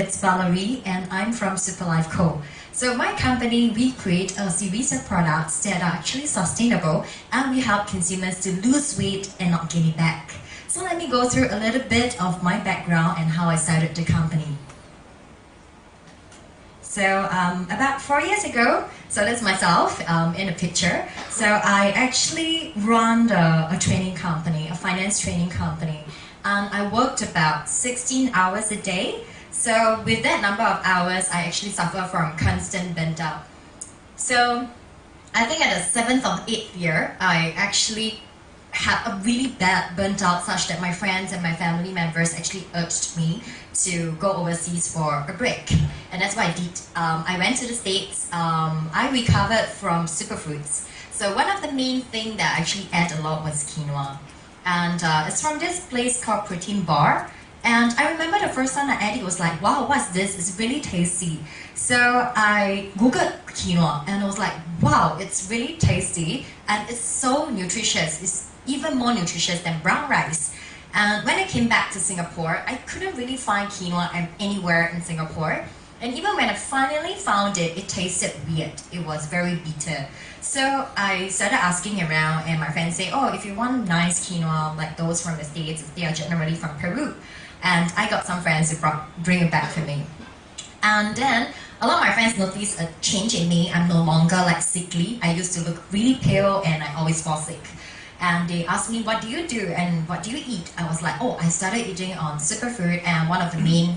is Valerie and I'm from Superlife Co. So my company, we create a series of products that are actually sustainable and we help consumers to lose weight and not gain it back. So let me go through a little bit of my background and how I started the company. So about 4 years ago, so that's myself in a picture. So I actually run a training company, a finance training company. And I worked about 16 hours a day. So with that number of hours, I actually suffer from constant burnt out. So I think at the 7th or 8th year, I actually had a really bad burnt out such that my friends and my family members actually urged me to go overseas for a break. And that's what I did. I went to the States. I recovered from superfoods. So one of the main things that I actually ate a lot was quinoa. And it's from this place called Protein Bar. And I remember the first time I ate it was like, wow, what's this? It's really tasty. So I Googled quinoa and I was like, wow, it's really tasty and it's so nutritious. It's even more nutritious than brown rice. And when I came back to Singapore, I couldn't really find quinoa anywhere in Singapore. And even when I finally found it, it tasted weird. It was very bitter. So I started asking around and my friends say, oh, if you want nice quinoa like those from the States, they are generally from Peru. And I got some friends who bring it back for me. And then a lot of my friends noticed a change in me. I'm no longer like sickly. I used to look really pale and I always fall sick. And they asked me, what do you do and what do you eat? I was like, oh, I started eating on superfood and one of the main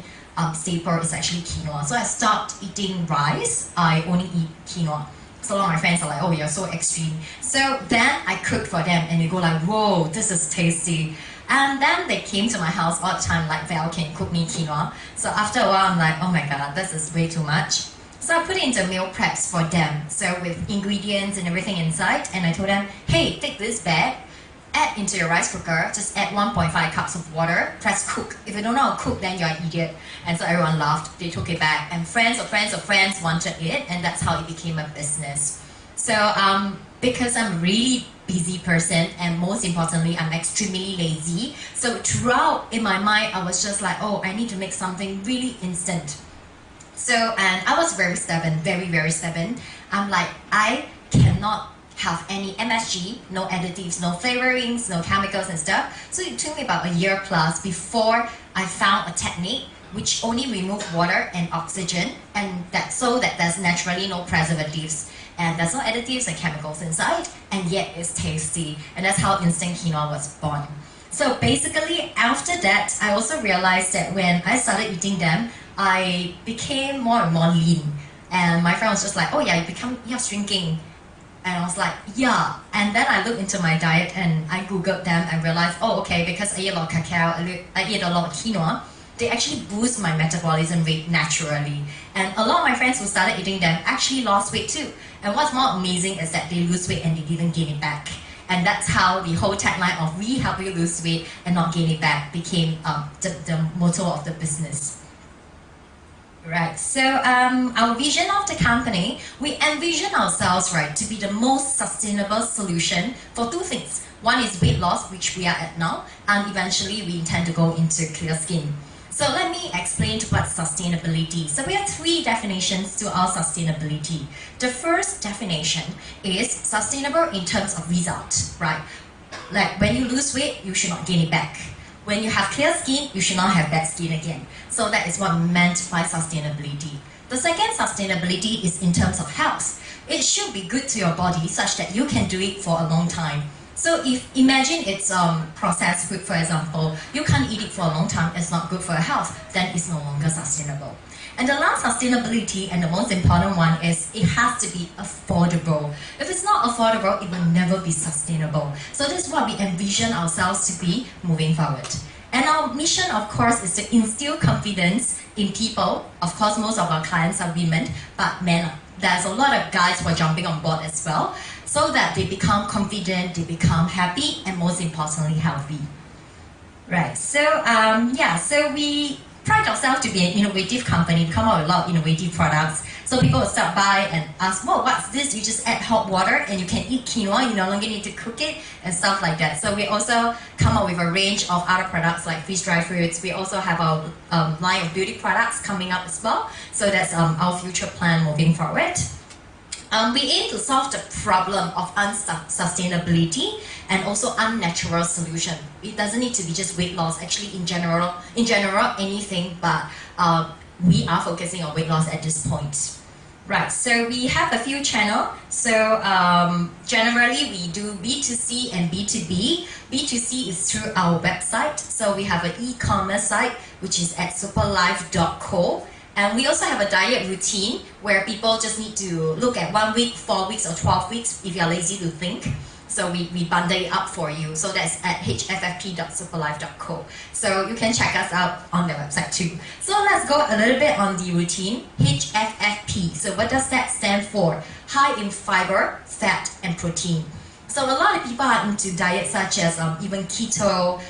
staple is actually quinoa. So I stopped eating rice. I only eat quinoa. So a lot of my friends are like, oh, you're so extreme. So then I cooked for them and they go like, whoa, this is tasty. And then they came to my house all the time like, Val, can you cook me quinoa? So after a while, I'm like, oh my God, this is way too much. So I put it into meal preps for them. So with ingredients and everything inside. And I told them, hey, take this bag, add into your rice cooker, just add 1.5 cups of water, press cook. If you don't know how to cook, then you're an idiot. And so everyone laughed, they took it back. And friends of friends of friends wanted it. And that's how it became a business. So because I'm a really busy person and most importantly, I'm extremely lazy. So throughout in my mind, I was just like, oh, I need to make something really instant. So, and I was very stubborn, very, very stubborn. I'm like, I cannot have any MSG, no additives, no flavorings, no chemicals and stuff. So it took me about a year plus before I found a technique which only removed water and oxygen, and so that there's naturally no preservatives and there's no additives and chemicals inside, and yet it's tasty. And that's how instant quinoa was born. So basically, after that, I also realized that when I started eating them, I became more and more lean. And my friend was just like, oh yeah, you're shrinking. And I was like, yeah. And then I looked into my diet and I Googled them and realized, oh, okay, because I eat a lot of cacao, I eat a lot of quinoa, they actually boost my metabolism rate naturally. And a lot of my friends who started eating them actually lost weight too. And what's more amazing is that they lose weight and they didn't gain it back. And that's how the whole tagline of we help you lose weight and not gain it back became the motto of the business. Right, so our vision of the company, we envision ourselves, right, to be the most sustainable solution for two things. One is weight loss, which we are at now, and eventually we intend to go into clear skin. So let me explain what's sustainability. So we have three definitions to our sustainability. The first definition is sustainable in terms of result, right? Like when you lose weight, you should not gain it back. When you have clear skin, you should not have bad skin again. So that is what meant by sustainability. The second sustainability is in terms of health. It should be good to your body such that you can do it for a long time. So if imagine it's processed food, for example, you can't eat it for a long time, it's not good for your health, then it's no longer sustainable. And the last sustainability and the most important one is it has to be affordable. If it's not affordable, it will never be sustainable. So this is what we envision ourselves to be moving forward. And our mission, of course, is to instill confidence in people. Of course, most of our clients are women, but men, there's a lot of guys who are jumping on board as well, so that they become confident, they become happy, and most importantly, healthy. Right, so so we pride ourselves to be an innovative company, come out with a lot of innovative products. So people will stop by and ask, "Whoa, what's this? You just add hot water and you can eat quinoa. You no longer need to cook it," and stuff like that. So we also come up with a range of other products like freeze-dried fruits. We also have our line of beauty products coming up as well. So that's our future plan moving forward. We aim to solve the problem of unsustainability and also unnatural solution. It doesn't need to be just weight loss. Actually, in general, anything. But we are focusing on weight loss at this point. Right. So we have a few channels. So generally, we do B2C and B2B. B2C is through our website. So we have an e-commerce site which is at superlife.co. And we also have a diet routine where people just need to look at 1 week, 4 weeks, or 12 weeks if you're lazy to think. So we bundle it up for you. So that's at hffp.superlife.co. So you can check us out on the website too. So let's go a little bit on the routine. HFFP. So what does that stand for? High in fiber, fat, and protein. So a lot of people are into diets such as even keto,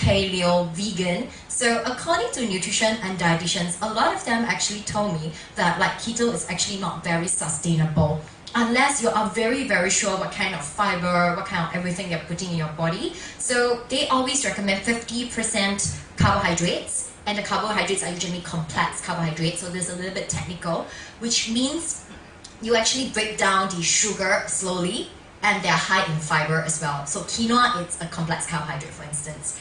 paleo, vegan. So according to nutrition and dietitians, a lot of them actually told me that like keto is actually not very sustainable unless you are very, very sure what kind of fiber, what kind of everything you're putting in your body. So they always recommend 50% carbohydrates, and the carbohydrates are usually complex carbohydrates, so there's a little bit technical, which means you actually break down the sugar slowly, and they're high in fiber as well. So quinoa is a complex carbohydrate, for instance.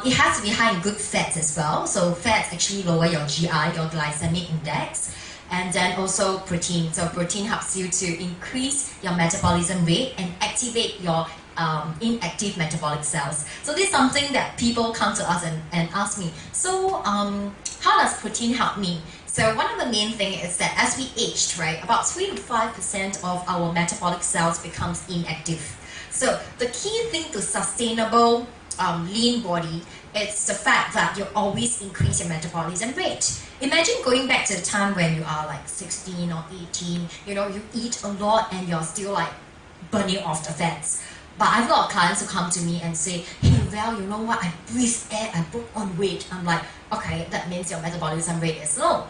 It has to be high in good fats as well. So fats actually lower your GI, your glycemic index. And then also protein. So protein helps you to increase your metabolism rate and activate your inactive metabolic cells. So this is something that people come to us and ask me, so how does protein help me? So one of the main things is that as we age, right, about 3 to 5% of our metabolic cells becomes inactive. So the key thing to sustainable lean body, it's the fact that you always increase your metabolism rate. Imagine going back to the time when you are like 16 or 18, you eat a lot and you're still like burning off the fats. But I have a lot of clients who come to me and say, "Hey, well, you know what, I breathe air, I put on weight." I'm like, okay, that means your metabolism rate is low.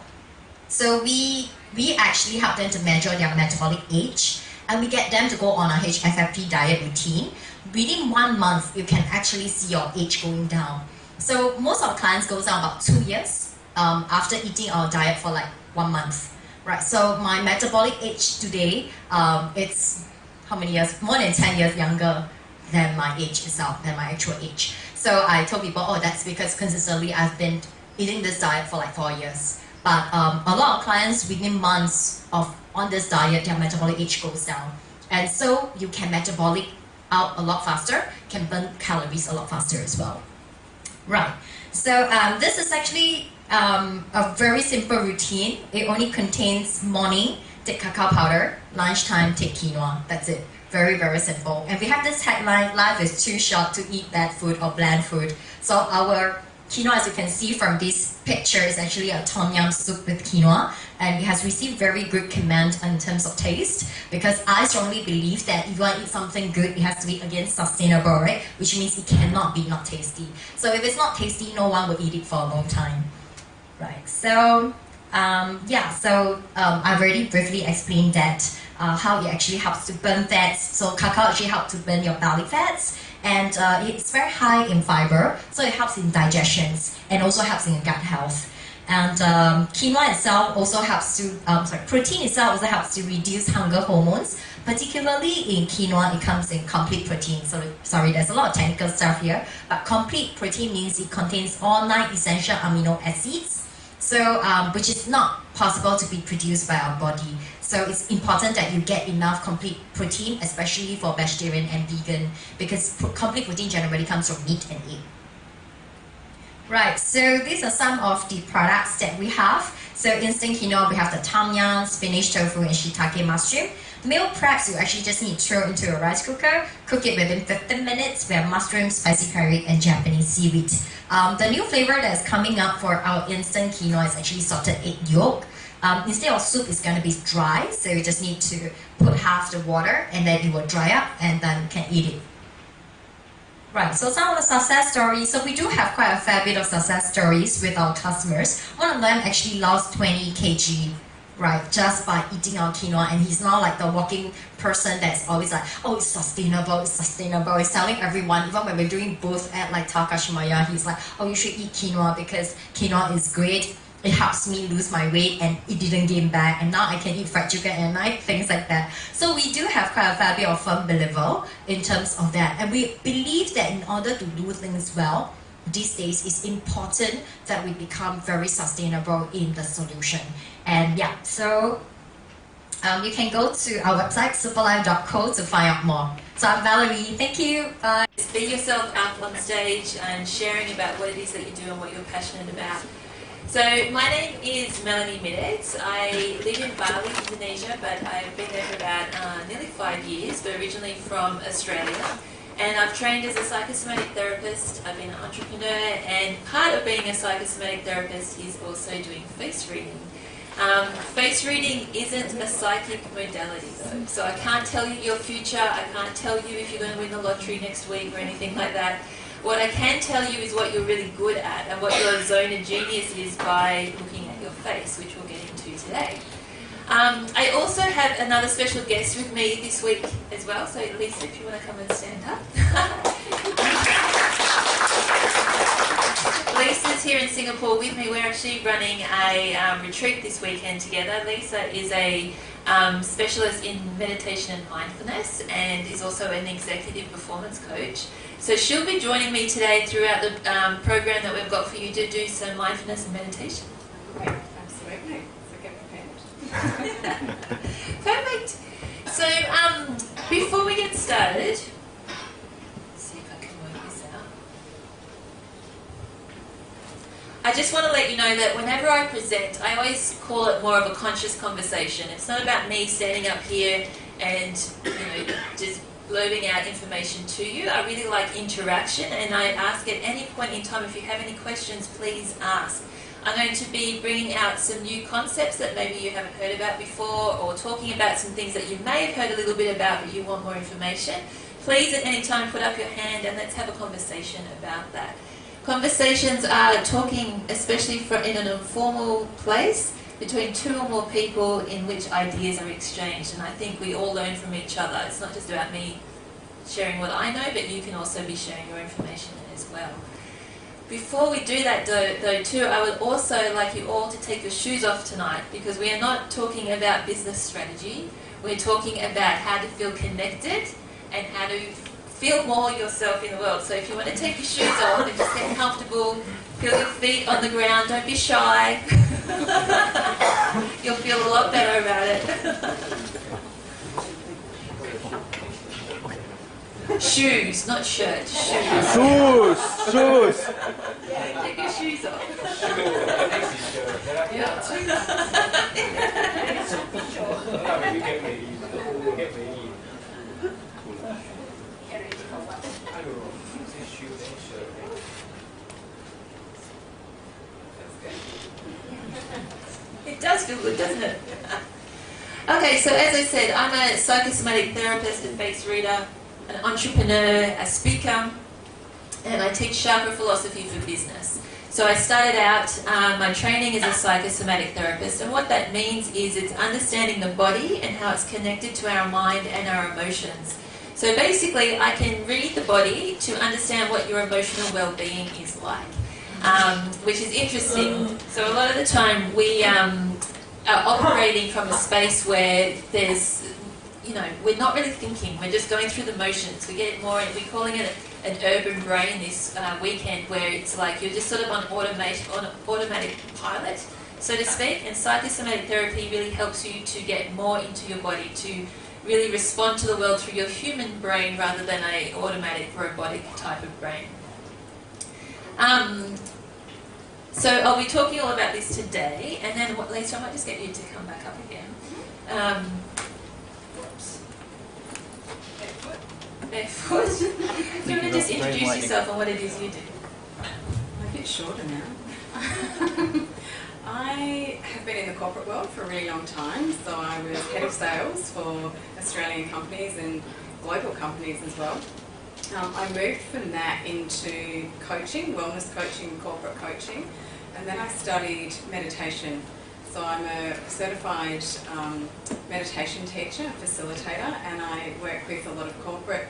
So we actually help them to measure their metabolic age, and we get them to go on a HFFP diet routine. Within 1 month, you can actually see your age going down. So most of our clients goes down about 2 years after eating our diet for like 1 month. Right. So my metabolic age today, it's how many years? More than 10 years younger than my age itself, than my actual age. So I told people, oh, that's because consistently I've been eating this diet for like 4 years. But a lot of clients within months of on this diet, their metabolic age goes down. And so you can metabolic out a lot faster, can burn calories a lot faster as well. Right. So this is actually a very simple routine. It only contains morning, take cacao powder, lunchtime, take quinoa. That's it. Very, very simple. And we have this headline, life is too short to eat bad food or bland food. So our quinoa, as you can see from this picture, is actually a tom yum soup with quinoa, and it has received very good comment in terms of taste, because I strongly believe that if you want to eat something good, it has to be, again, sustainable, right? Which means it cannot be not tasty. So if it's not tasty, no one will eat it for a long time. Right, so I've already briefly explained that how it actually helps to burn fats. So cacao actually helps to burn your belly fats, and it's very high in fiber, so it helps in digestion and also helps in gut health. And quinoa itself also helps to, protein itself also helps to reduce hunger hormones. Particularly in quinoa, it comes in complete protein. So sorry, there's a lot of technical stuff here, but complete protein means it contains all 9 essential amino acids. So, which is not possible to be produced by our body. So it's important that you get enough complete protein, especially for vegetarian and vegan, because complete protein generally comes from meat and egg. Right, so these are some of the products that we have. So instant quinoa, we have the tom yum, spinach tofu, and shiitake mushroom. Meal preps, you actually just need to throw into a rice cooker, cook it within 15 minutes. We have mushroom, spicy curry, and Japanese seaweed. The new flavor that's coming up for our instant quinoa is actually salted egg yolk. Instead of soup, it's going to be dry, so you just need to put half the water and then it will dry up and then you can eat it. Right, so some of the success stories, so we do have quite a fair bit of success stories with our customers. One of them actually lost 20 kg, right, just by eating our quinoa, and he's now like the walking person that's always like, oh, it's sustainable, it's sustainable. He's telling everyone, even when we're doing booth at like Takashimaya, he's like, oh, you should eat quinoa because quinoa is great. It helps me lose my weight and it didn't gain back, and now I can eat fried chicken at night, things like that. So we do have quite a fair bit of firm believer in terms of that, and we believe that in order to do things well these days, it's important that we become very sustainable in the solution. And yeah, so you can go to our website superlife.co to find out more. So I'm Valerie, thank you, bye. Be yourself up on stage and sharing about what it is that you do and what you're passionate about. So my name is Melanie Midex. I live in Bali, Indonesia, but I've been there for about nearly 5 years, but originally from Australia. And I've trained as a psychosomatic therapist, I've been an entrepreneur, and part of being a psychosomatic therapist is also doing face reading. Face reading isn't a psychic modality though, so I can't tell you your future, I can't tell you if you're going to win the lottery next week or anything like that. What I can tell you is what you're really good at and what your zone of genius is by looking at your face, which we'll get into today. I also have another special guest with me this week as well, so Lisa, if you want to come and stand up. Lisa's here in Singapore with me. We're actually running a retreat this weekend together. Lisa is a specialist in meditation and mindfulness and is also an executive performance coach. So she'll be joining me today throughout the program that we've got for you to do some mindfulness and meditation. Great, absolutely. So get prepared. Perfect. So before we get started, let's see if I can work this out. I just want to let you know that whenever I present, I always call it more of a conscious conversation. It's not about me standing up here and just blurting out information to you. I really like interaction, and I ask at any point in time, if you have any questions, please ask. I'm going to be bringing out some new concepts that maybe you haven't heard about before, or talking about some things that you may have heard a little bit about but you want more information. Please at any time put up your hand and let's have a conversation about that. Conversations are talking, especially in an informal place, between two or more people in which ideas are exchanged, and I think we all learn from each other. It's not just about me sharing what I know, but you can also be sharing your information as well. Before we do that though too, I would also like you all to take your shoes off tonight, because we are not talking about business strategy. We're talking about how to feel connected and how to feel more yourself in the world. So if you want to take your shoes off and just get comfortable, feel your feet on the ground, don't be shy. You'll feel a lot better about it. Shoes, not shirt, shoes. Shoes! Yeah, take your shoes off. It does feel good, doesn't it? Okay, so as I said, I'm a psychosomatic therapist, a face reader, an entrepreneur, a speaker, and I teach chakra philosophy for business. So I started out my training as a psychosomatic therapist, and what that means is it's understanding the body and how it's connected to our mind and our emotions. So basically, I can read the body to understand what your emotional well-being is like, which is interesting. So a lot of the time we are operating from a space where there's, we're not really thinking, we're just going through the motions. We're calling it an urban brain this weekend, where it's like you're just sort of on automatic pilot, so to speak, and psychosomatic therapy really helps you to get more into your body, to really respond to the world through your human brain rather than a automatic robotic type of brain. So I'll be talking all about this today, and then Lisa, I might just get you to come back up again. Barefoot. Do you want to just introduce yourself and what it is you do? I'm a bit shorter now. I have been in the corporate world for a really long time, so I was head of sales for Australian companies and global companies as well. I moved from that into coaching, wellness coaching, corporate coaching, and then I studied meditation. So I'm a certified meditation teacher, facilitator, and I work with a lot of corporate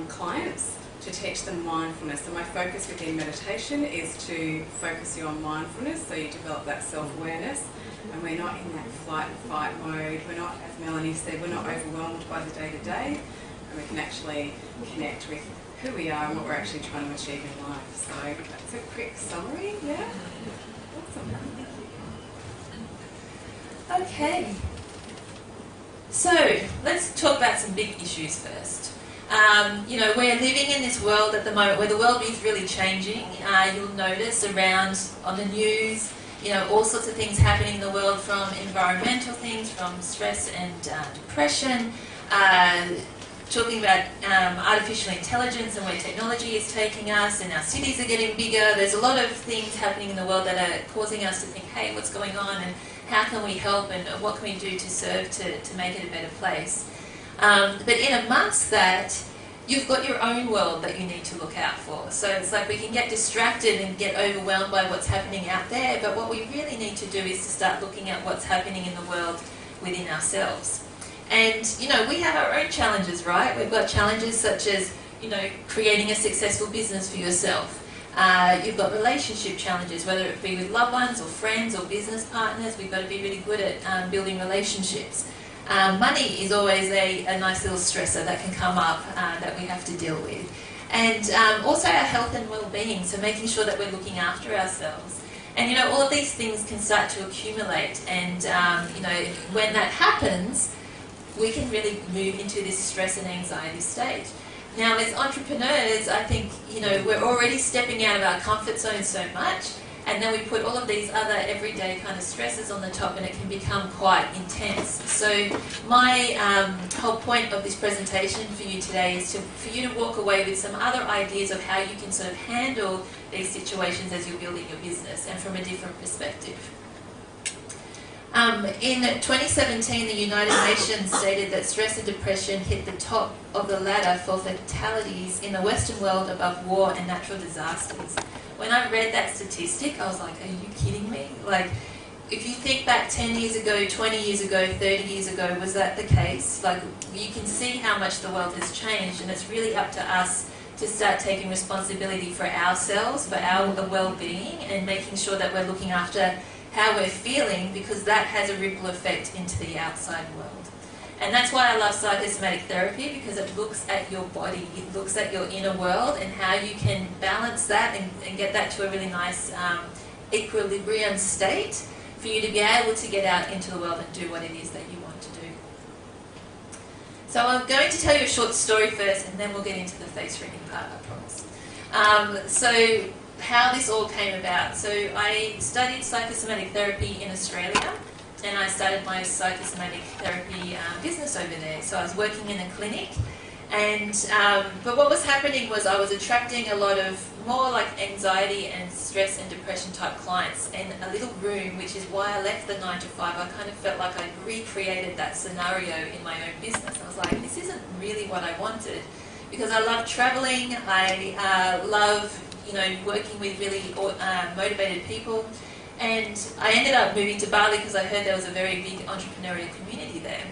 clients to teach them mindfulness. So my focus within meditation is to focus you on mindfulness, so you develop that self-awareness, and we're not in that flight and fight mode. We're not, as Melanie said, we're not overwhelmed by the day-to-day, and we can actually connect with who we are and what we're actually trying to achieve in life. So that's a quick summary, yeah? Awesome. Okay. So let's talk about some big issues first. You know, we're living in this world at the moment where the world is really changing. You'll notice around on the news, you know, all sorts of things happening in the world, from environmental things, from stress and depression, talking about artificial intelligence and where technology is taking us, and our cities are getting bigger. There's a lot of things happening in the world that are causing us to think, hey, what's going on, and how can we help, and what can we do to serve to make it a better place? But in amongst that, you've got your own world that you need to look out for. So it's like we can get distracted and get overwhelmed by what's happening out there, but what we really need to do is to start looking at what's happening in the world within ourselves. And, you know, we have our own challenges, right? We've got challenges such as, you know, creating a successful business for yourself. You've got relationship challenges, whether it be with loved ones or friends or business partners. We've got to be really good at building relationships. Money is always a nice little stressor that can come up that we have to deal with. And also our health and well-being, so making sure that we're looking after ourselves. And, you know, all of these things can start to accumulate, and, you know, when that happens, we can really move into this stress and anxiety state. Now, as entrepreneurs, I think, you know, we're already stepping out of our comfort zone so much, and then we put all of these other everyday kind of stresses on the top, and it can become quite intense. So my whole point of this presentation for you today is for you to walk away with some other ideas of how you can sort of handle these situations as you're building your business, and from a different perspective. In 2017, the United Nations stated that stress and depression hit the top of the ladder for fatalities in the Western world above war and natural disasters. When I read that statistic, I was like, are you kidding me? Like, if you think back 10 years ago, 20 years ago, 30 years ago, was that the case? Like, you can see how much the world has changed, and it's really up to us to start taking responsibility for ourselves, for our well-being, and making sure that we're looking after how we're feeling, because that has a ripple effect into the outside world. And that's why I love psychosomatic therapy, because it looks at your body, it looks at your inner world and how you can balance that and get that to a really nice equilibrium state for you to be able to get out into the world and do what it is that you want to do. So I'm going to tell you a short story first, and then we'll get into the face reading part, I promise. So how this all came about. So I studied psychosomatic therapy in Australia, and I started my psychosomatic therapy business over there. So I was working in a clinic, and but what was happening was I was attracting a lot of more like anxiety and stress and depression type clients in a little room, which is why I left the 9 to 5. I kind of felt like I recreated that scenario in my own business. I was like, this isn't really what I wanted, because I love traveling, I love, you know, working with really motivated people. And I ended up moving to Bali because I heard there was a very big entrepreneurial community there.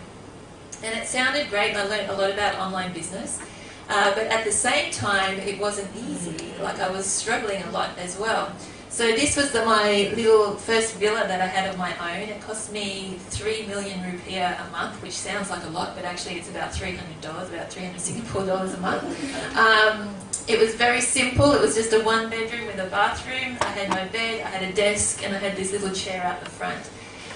And it sounded great, and I learned a lot about online business. But at the same time, it wasn't easy. Like, I was struggling a lot as well. So this was my little first villa that I had of my own. It cost me 3 million rupiah a month, which sounds like a lot, but actually it's about $300, about 300 Singapore dollars a month. It was very simple. It was just a 1-bedroom with a bathroom. I had my bed, I had a desk, and I had this little chair out the front.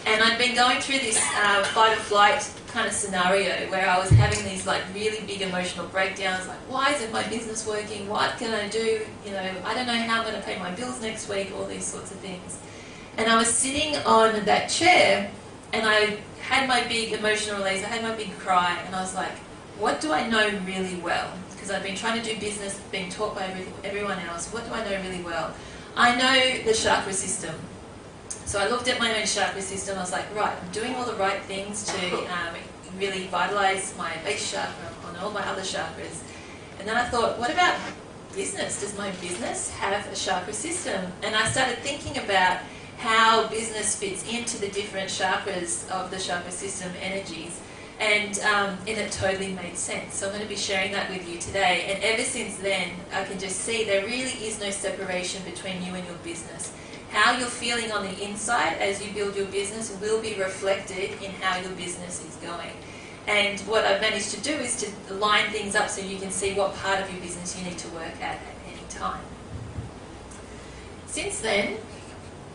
And I'd been going through this fight or flight kind of scenario where I was having these like really big emotional breakdowns, like, why isn't my business working? What can I do? You know, I don't know how I'm going to pay my bills next week, all these sorts of things. And I was sitting on that chair, and I had my big emotional release, I had my big cry, and I was like, what do I know really well? Because I've been trying to do business, being taught by everyone else. What do I know really well? I know the chakra system. So I looked at my own chakra system. I was like, right, I'm doing all the right things to really vitalize my base chakra and all my other chakras. And then I thought, what about business? Does my business have a chakra system? And I started thinking about how business fits into the different chakras of the chakra system energies. And it totally made sense. So I'm going to be sharing that with you today. And ever since then, I can just see there really is no separation between you and your business. How you're feeling on the inside as you build your business will be reflected in how your business is going. And what I've managed to do is to line things up so you can see what part of your business you need to work at any time. Since then,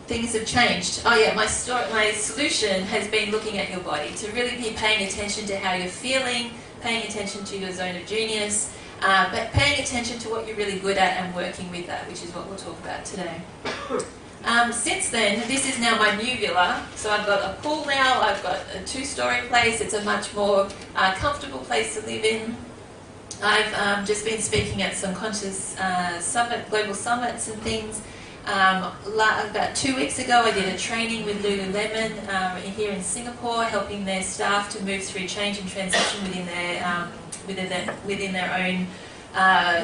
things have changed. Oh yeah, my solution has been looking at your body, to really be paying attention to how you're feeling, paying attention to your zone of genius, but paying attention to what you're really good at and working with that, which is what we'll talk about today. Since then, this is now my new villa. So I've got a pool now, I've got a 2-story place. It's a much more comfortable place to live in. I've just been speaking at some conscious global summits and things. About 2 weeks ago, I did a training with Lululemon here in Singapore, helping their staff to move through change and transition within their own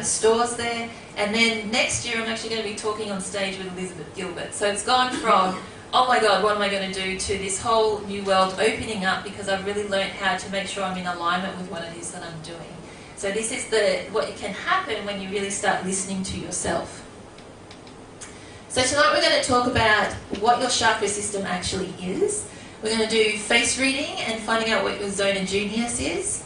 stores there. And then next year, I'm actually going to be talking on stage with Elizabeth Gilbert. So it's gone from, oh my God, what am I going to do, to this whole new world opening up, because I've really learned how to make sure I'm in alignment with what it is that I'm doing. So this is what can happen when you really start listening to yourself. So tonight we're going to talk about what your chakra system actually is. We're going to do face reading and finding out what your zone of genius is.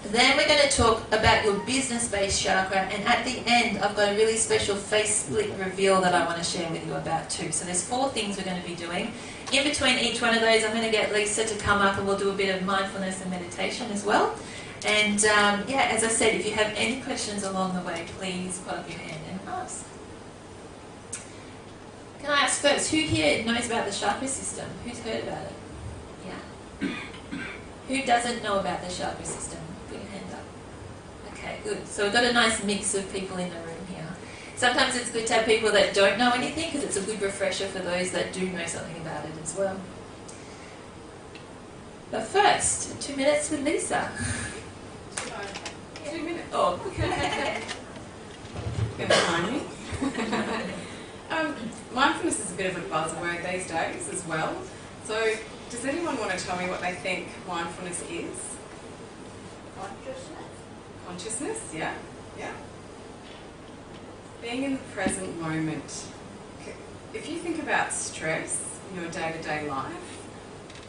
Then we're going to talk about your business-based chakra, and at the end I've got a really special face split reveal that I want to share with you about too. So there's 4 things we're going to be doing. In between each one of those, I'm going to get Lisa to come up and we'll do a bit of mindfulness and meditation as well. And yeah, as I said, if you have any questions along the way, please put up your hand and ask. Can I ask first, who here knows about the chakra system? Who's heard about it? Yeah. Who doesn't know about the chakra system? Put your hand up. Okay, good. So we've got a nice mix of people in the room here. Sometimes it's good to have people that don't know anything, because it's a good refresher for those that do know something about it as well. But first, 2 minutes with Lisa. 2 minutes. Oh. Gonna find me. Mindfulness is a bit of a buzzword these days as well. So, does anyone want to tell me what they think mindfulness is? Consciousness. Consciousness, yeah. Yeah. Being in the present moment. If you think about stress in your day-to-day life,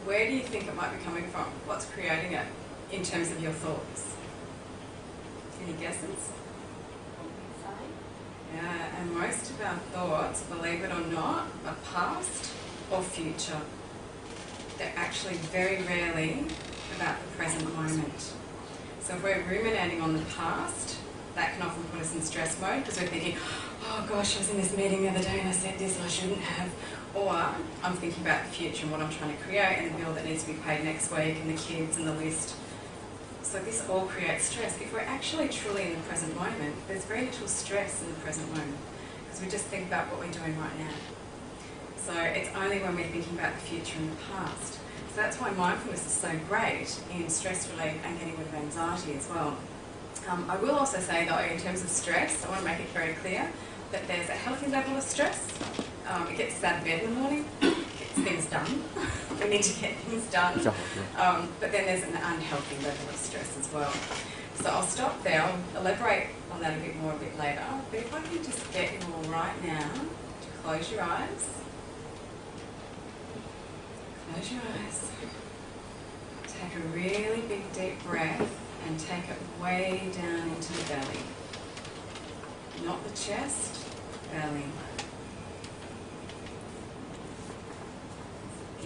where do you think it might be coming from? What's creating it in terms of your thoughts? Any guesses? Yeah, and most of our thoughts, believe it or not, are past or future. They're actually very rarely about the present moment. So if we're ruminating on the past, that can often put us in stress mode, because we're thinking, oh gosh, I was in this meeting the other day and I said this and I shouldn't have. Or I'm thinking about the future and what I'm trying to create and the bill that needs to be paid next week and the kids and the list. So this all creates stress. If we're actually truly in the present moment, there's very little stress in the present moment, because we just think about what we're doing right now. So it's only when we're thinking about the future and the past. So that's why mindfulness is so great in stress relief and getting rid of anxiety as well. I will also say though, in terms of stress, I want to make it very clear that there's a healthy level of stress. It gets us out of bed in the morning, gets things done. We need to get things done. But then there's an unhealthy level of stress as well. So I'll stop there. I'll elaborate on that a bit more a bit later. But if I can just get you all right now to close your eyes. Close your eyes. Take a really big deep breath and take it way down into the belly. Not the chest, belly.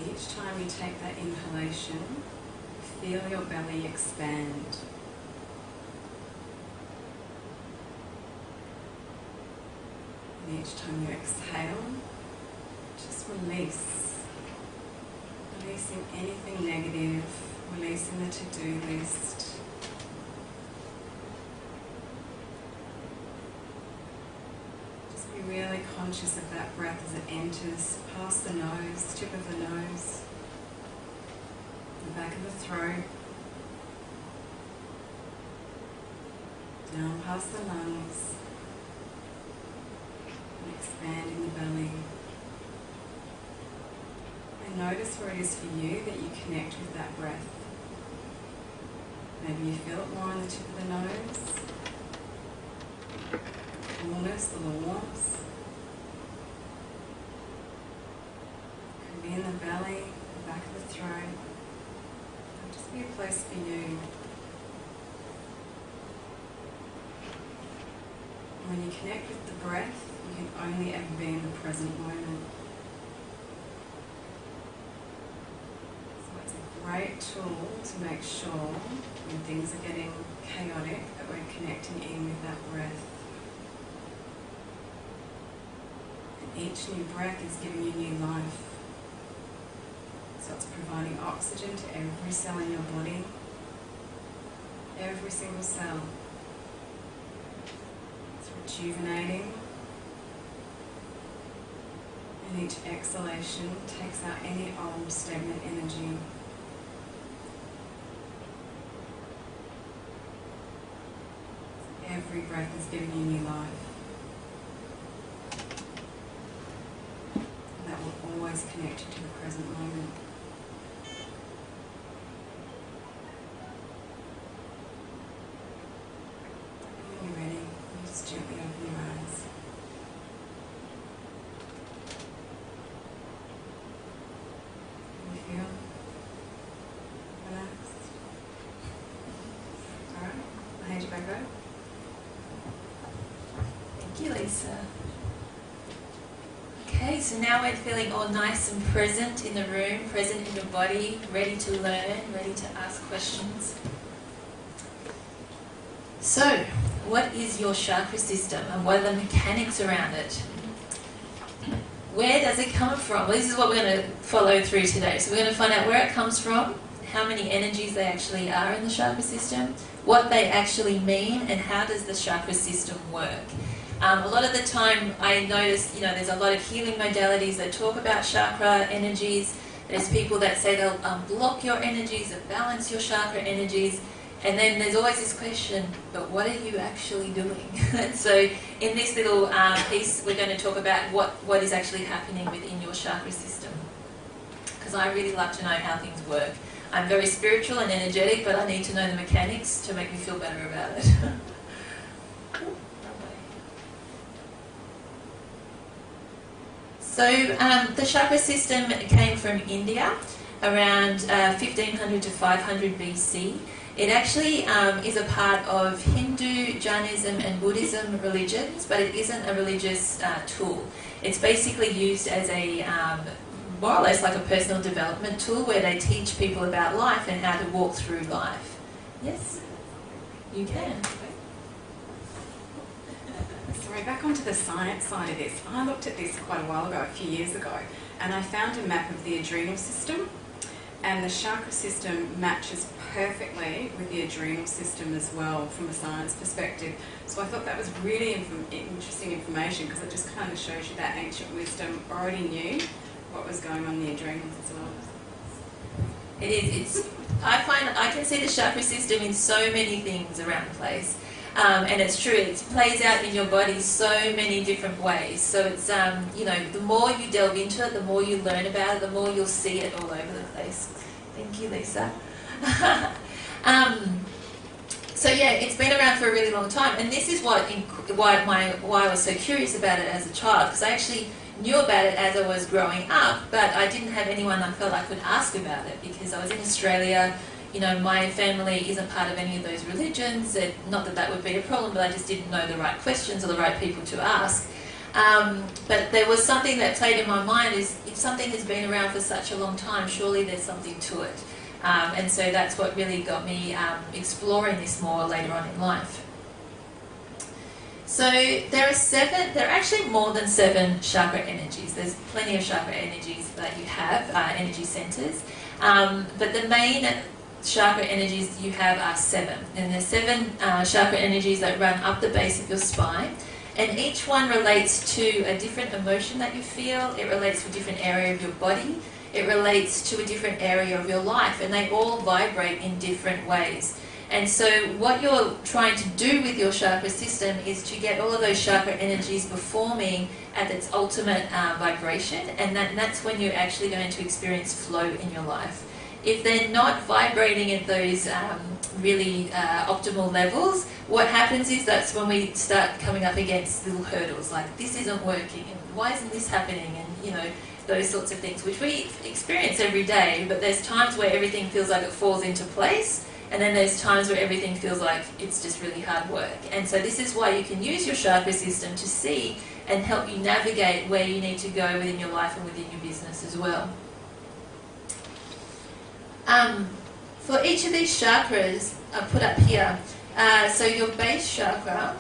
Each time you take that inhalation, feel your belly expand. And each time you exhale, just release. Releasing anything negative, releasing the to-do list. Just be really conscious of that breath as it enters past the nose, tip of the nose, the back of the throat, down past the lungs, and expanding the belly. And notice where it is for you that you connect with that breath. Maybe you feel it more on the tip of the nose, coolness, the warmth. Could be in the belly, the back of the throat. It'll just be a place for you. When you connect with the breath, you can only ever be in the present moment. So it's a great tool to make sure when things are getting chaotic that we're connecting in with that breath. And each new breath is giving you new life. So it's providing oxygen to every cell in your body, every single cell. Rejuvenating, and each exhalation takes out any old stagnant energy. Every breath is giving you new life. And that will always connect you to the present moment. When you're ready, just gently open your eyes. Can you feel relaxed? Alright, I'll hand you back over. Thank you, Lisa. Okay, so now we're feeling all nice and present in the room, present in your body, ready to learn, ready to ask questions. So, what is your chakra system and what are the mechanics around it? Where does it come from? Well, this is what we're going to follow through today. So we're going to find out where it comes from, how many energies they actually are in the chakra system, what they actually mean, and how does the chakra system work. A lot of the time I notice, there's a lot of healing modalities that talk about chakra energies. There's people that say they'll block your energies and balance your chakra energies. And then there's always this question, but what are you actually doing? And so in this little piece, we're going to talk about what is actually happening within your chakra system. Because I really love to know how things work. I'm very spiritual and energetic, but I need to know the mechanics to make me feel better about it. So the chakra system came from India around 1500 to 500 BC. It actually is a part of Hindu, Jainism and Buddhism religions, but it isn't a religious tool. It's basically used as a more or less like a personal development tool where they teach people about life and how to walk through life. Yes, you can. Sorry, back onto the science side of this. I looked at this quite a while ago, a few years ago, and I found a map of the adrenal system, and the chakra system matches perfectly with the adrenal system as well from a science perspective. So I thought that was really interesting information because it just kind of shows you that ancient wisdom already knew what was going on in the adrenals as well. It is. I can see the chakra system in so many things around the place. And it's true, it plays out in your body so many different ways. So it's, the more you delve into it, the more you learn about it, the more you'll see it all over the place. Thank you, Lisa. So yeah, it's been around for a really long time. And this is why I was so curious about it as a child, because I actually knew about it as I was growing up, but I didn't have anyone I felt I could ask about it because I was in Australia. My family isn't part of any of those religions. Not that that would be a problem, but I just didn't know the right questions or the right people to ask. But there was something that played in my mind is if something has been around for such a long time, surely there's something to it. And so that's what really got me exploring this more later on in life. So there are actually more than 7 chakra energies. There's plenty of chakra energies that you have, energy centers. But the main chakra energies you have are 7. And there's 7 chakra energies that run up the base of your spine. And each one relates to a different emotion that you feel. It relates to a different area of your body. It relates to a different area of your life. And they all vibrate in different ways. And so what you're trying to do with your chakra system is to get all of those chakra energies performing at its ultimate vibration, and that's when you're actually going to experience flow in your life. If they're not vibrating at those really optimal levels, what happens is that's when we start coming up against little hurdles, like this isn't working, and why isn't this happening, and you know, those sorts of things, which we experience every day, but there's times where everything feels like it falls into place, and then there's times where everything feels like it's just really hard work. And so this is why you can use your chakra system to see and help you navigate where you need to go within your life and within your business as well. For each of these chakras, I've put up here, so your base chakra,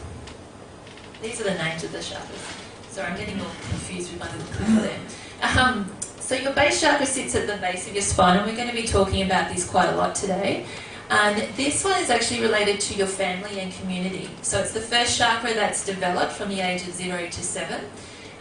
these are the names of the chakras. Sorry, I'm getting all confused with my little clicker there. So your base chakra sits at the base of your spine, and we're going to be talking about this quite a lot today. And this one is actually related to your family and community. So it's the first chakra that's developed from the age of 0 to 7.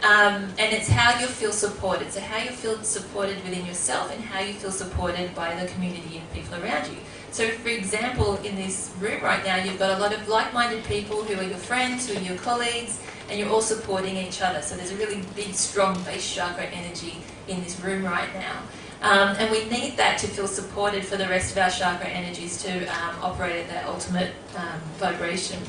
And it's how you feel supported. So how you feel supported within yourself and how you feel supported by the community and people around you. So for example, in this room right now, you've got a lot of like-minded people who are your friends, who are your colleagues, and you're all supporting each other. So there's a really big, strong base chakra energy in this room right now. And we need that to feel supported for the rest of our chakra energies to operate at their ultimate vibration.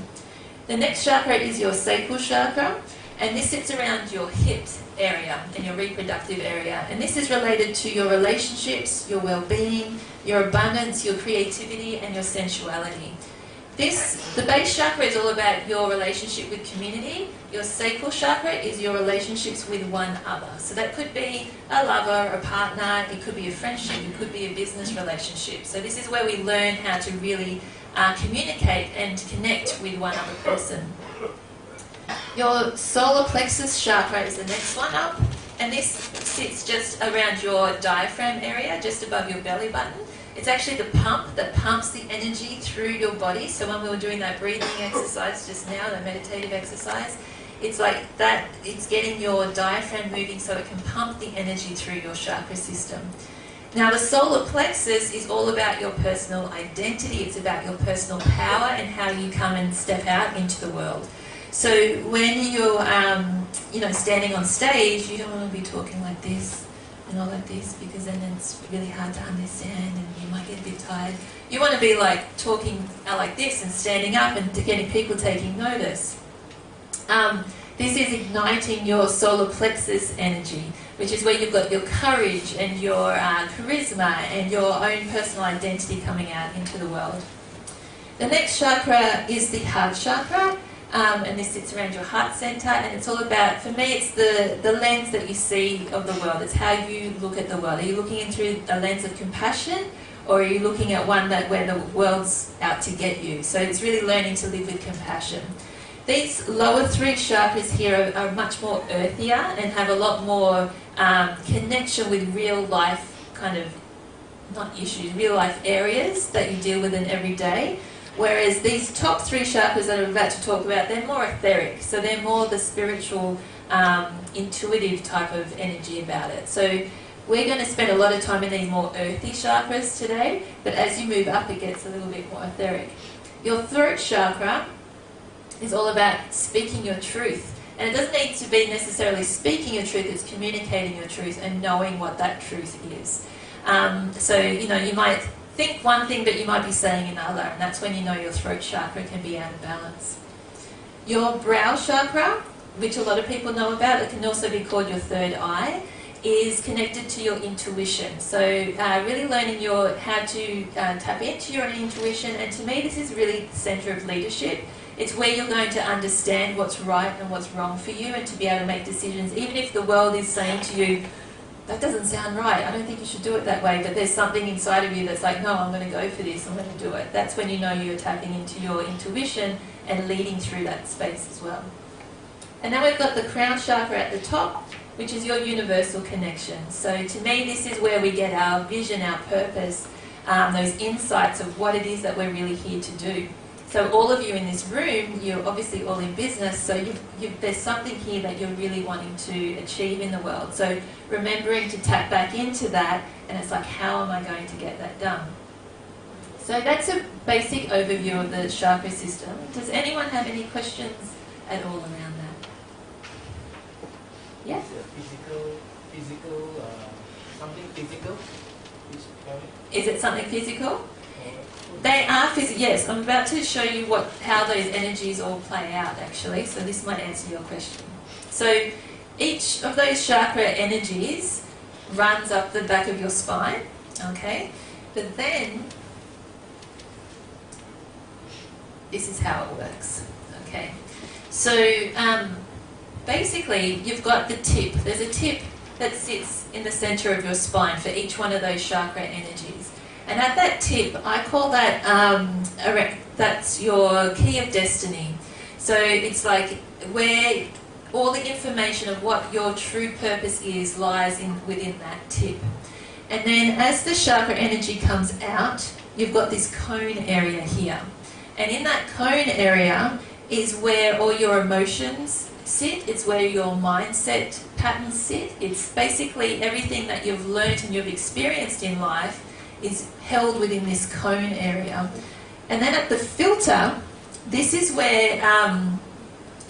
The next chakra is your sacral chakra, and this sits around your hips area and your reproductive area. And this is related to your relationships, your well-being, your abundance, your creativity, and your sensuality. The base chakra is all about your relationship with community. Your sacral chakra is your relationships with one other. So that could be a lover, a partner, it could be a friendship, it could be a business relationship. So this is where we learn how to really communicate and connect with one other person. Your solar plexus chakra is the next one up, and this sits just around your diaphragm area, just above your belly button. It's actually the pump that pumps the energy through your body. So when we were doing that breathing exercise just now, that meditative exercise, it's like that, it's getting your diaphragm moving so it can pump the energy through your chakra system. Now the solar plexus is all about your personal identity. It's about your personal power and how you come and step out into the world. So when you're standing on stage, you don't want to be talking like this and all like this, because then it's really hard to understand and you might get a bit tired. You want to be like talking like this and standing up and getting people taking notice. This is igniting your solar plexus energy, which is where you've got your courage and your charisma and your own personal identity coming out into the world. The next chakra is the heart chakra. And this sits around your heart center, and it's all about, for me, it's the lens that you see of the world. It's how you look at the world. Are you looking in through a lens of compassion, or are you looking at one where the world's out to get you? So it's really learning to live with compassion. These lower three chakras here are much more earthier and have a lot more connection with real life kind of, not issues, real life areas that you deal with in every day. Whereas these top three chakras that I'm about to talk about, they're more etheric. So they're more the spiritual, intuitive type of energy about it. So we're going to spend a lot of time in these more earthy chakras today, but as you move up, it gets a little bit more etheric. Your throat chakra is all about speaking your truth. And it doesn't need to be necessarily speaking your truth, it's communicating your truth and knowing what that truth is. So, you might think one thing, but you might be saying another, and that's when you know your throat chakra can be out of balance. Your brow chakra, which a lot of people know about, it can also be called your third eye, is connected to your intuition. So really learning how to tap into your intuition, and to me this is really the centre of leadership. It's where you're going to understand what's right and what's wrong for you, and to be able to make decisions, even if the world is saying to you, that doesn't sound right, I don't think you should do it that way, but there's something inside of you that's like, no, I'm going to go for this, I'm going to do it. That's when you know you're tapping into your intuition and leading through that space as well. And then we've got the crown chakra at the top, which is your universal connection. So to me, this is where we get our vision, our purpose, those insights of what it is that we're really here to do. So all of you in this room, you're obviously all in business, so there's something here that you're really wanting to achieve in the world. So remembering to tap back into that, and it's like, how am I going to get that done? So that's a basic overview of the chakra system. Does anyone have any questions at all around that? Yeah? Something physical? Is it something physical? They are physical, yes. I'm about to show you how those energies all play out actually, so this might answer your question. So each of those chakra energies runs up the back of your spine, okay? But then, this is how it works, okay? So basically you've got the tip. There's a tip that sits in the center of your spine for each one of those chakra energies. And at that tip, I call that, that's your key of destiny. So it's like where all the information of what your true purpose is lies within that tip. And then as the chakra energy comes out, you've got this cone area here. And in that cone area is where all your emotions sit, it's where your mindset patterns sit. It's basically everything that you've learnt and you've experienced in life is held within this cone area. And then at the filter, this is where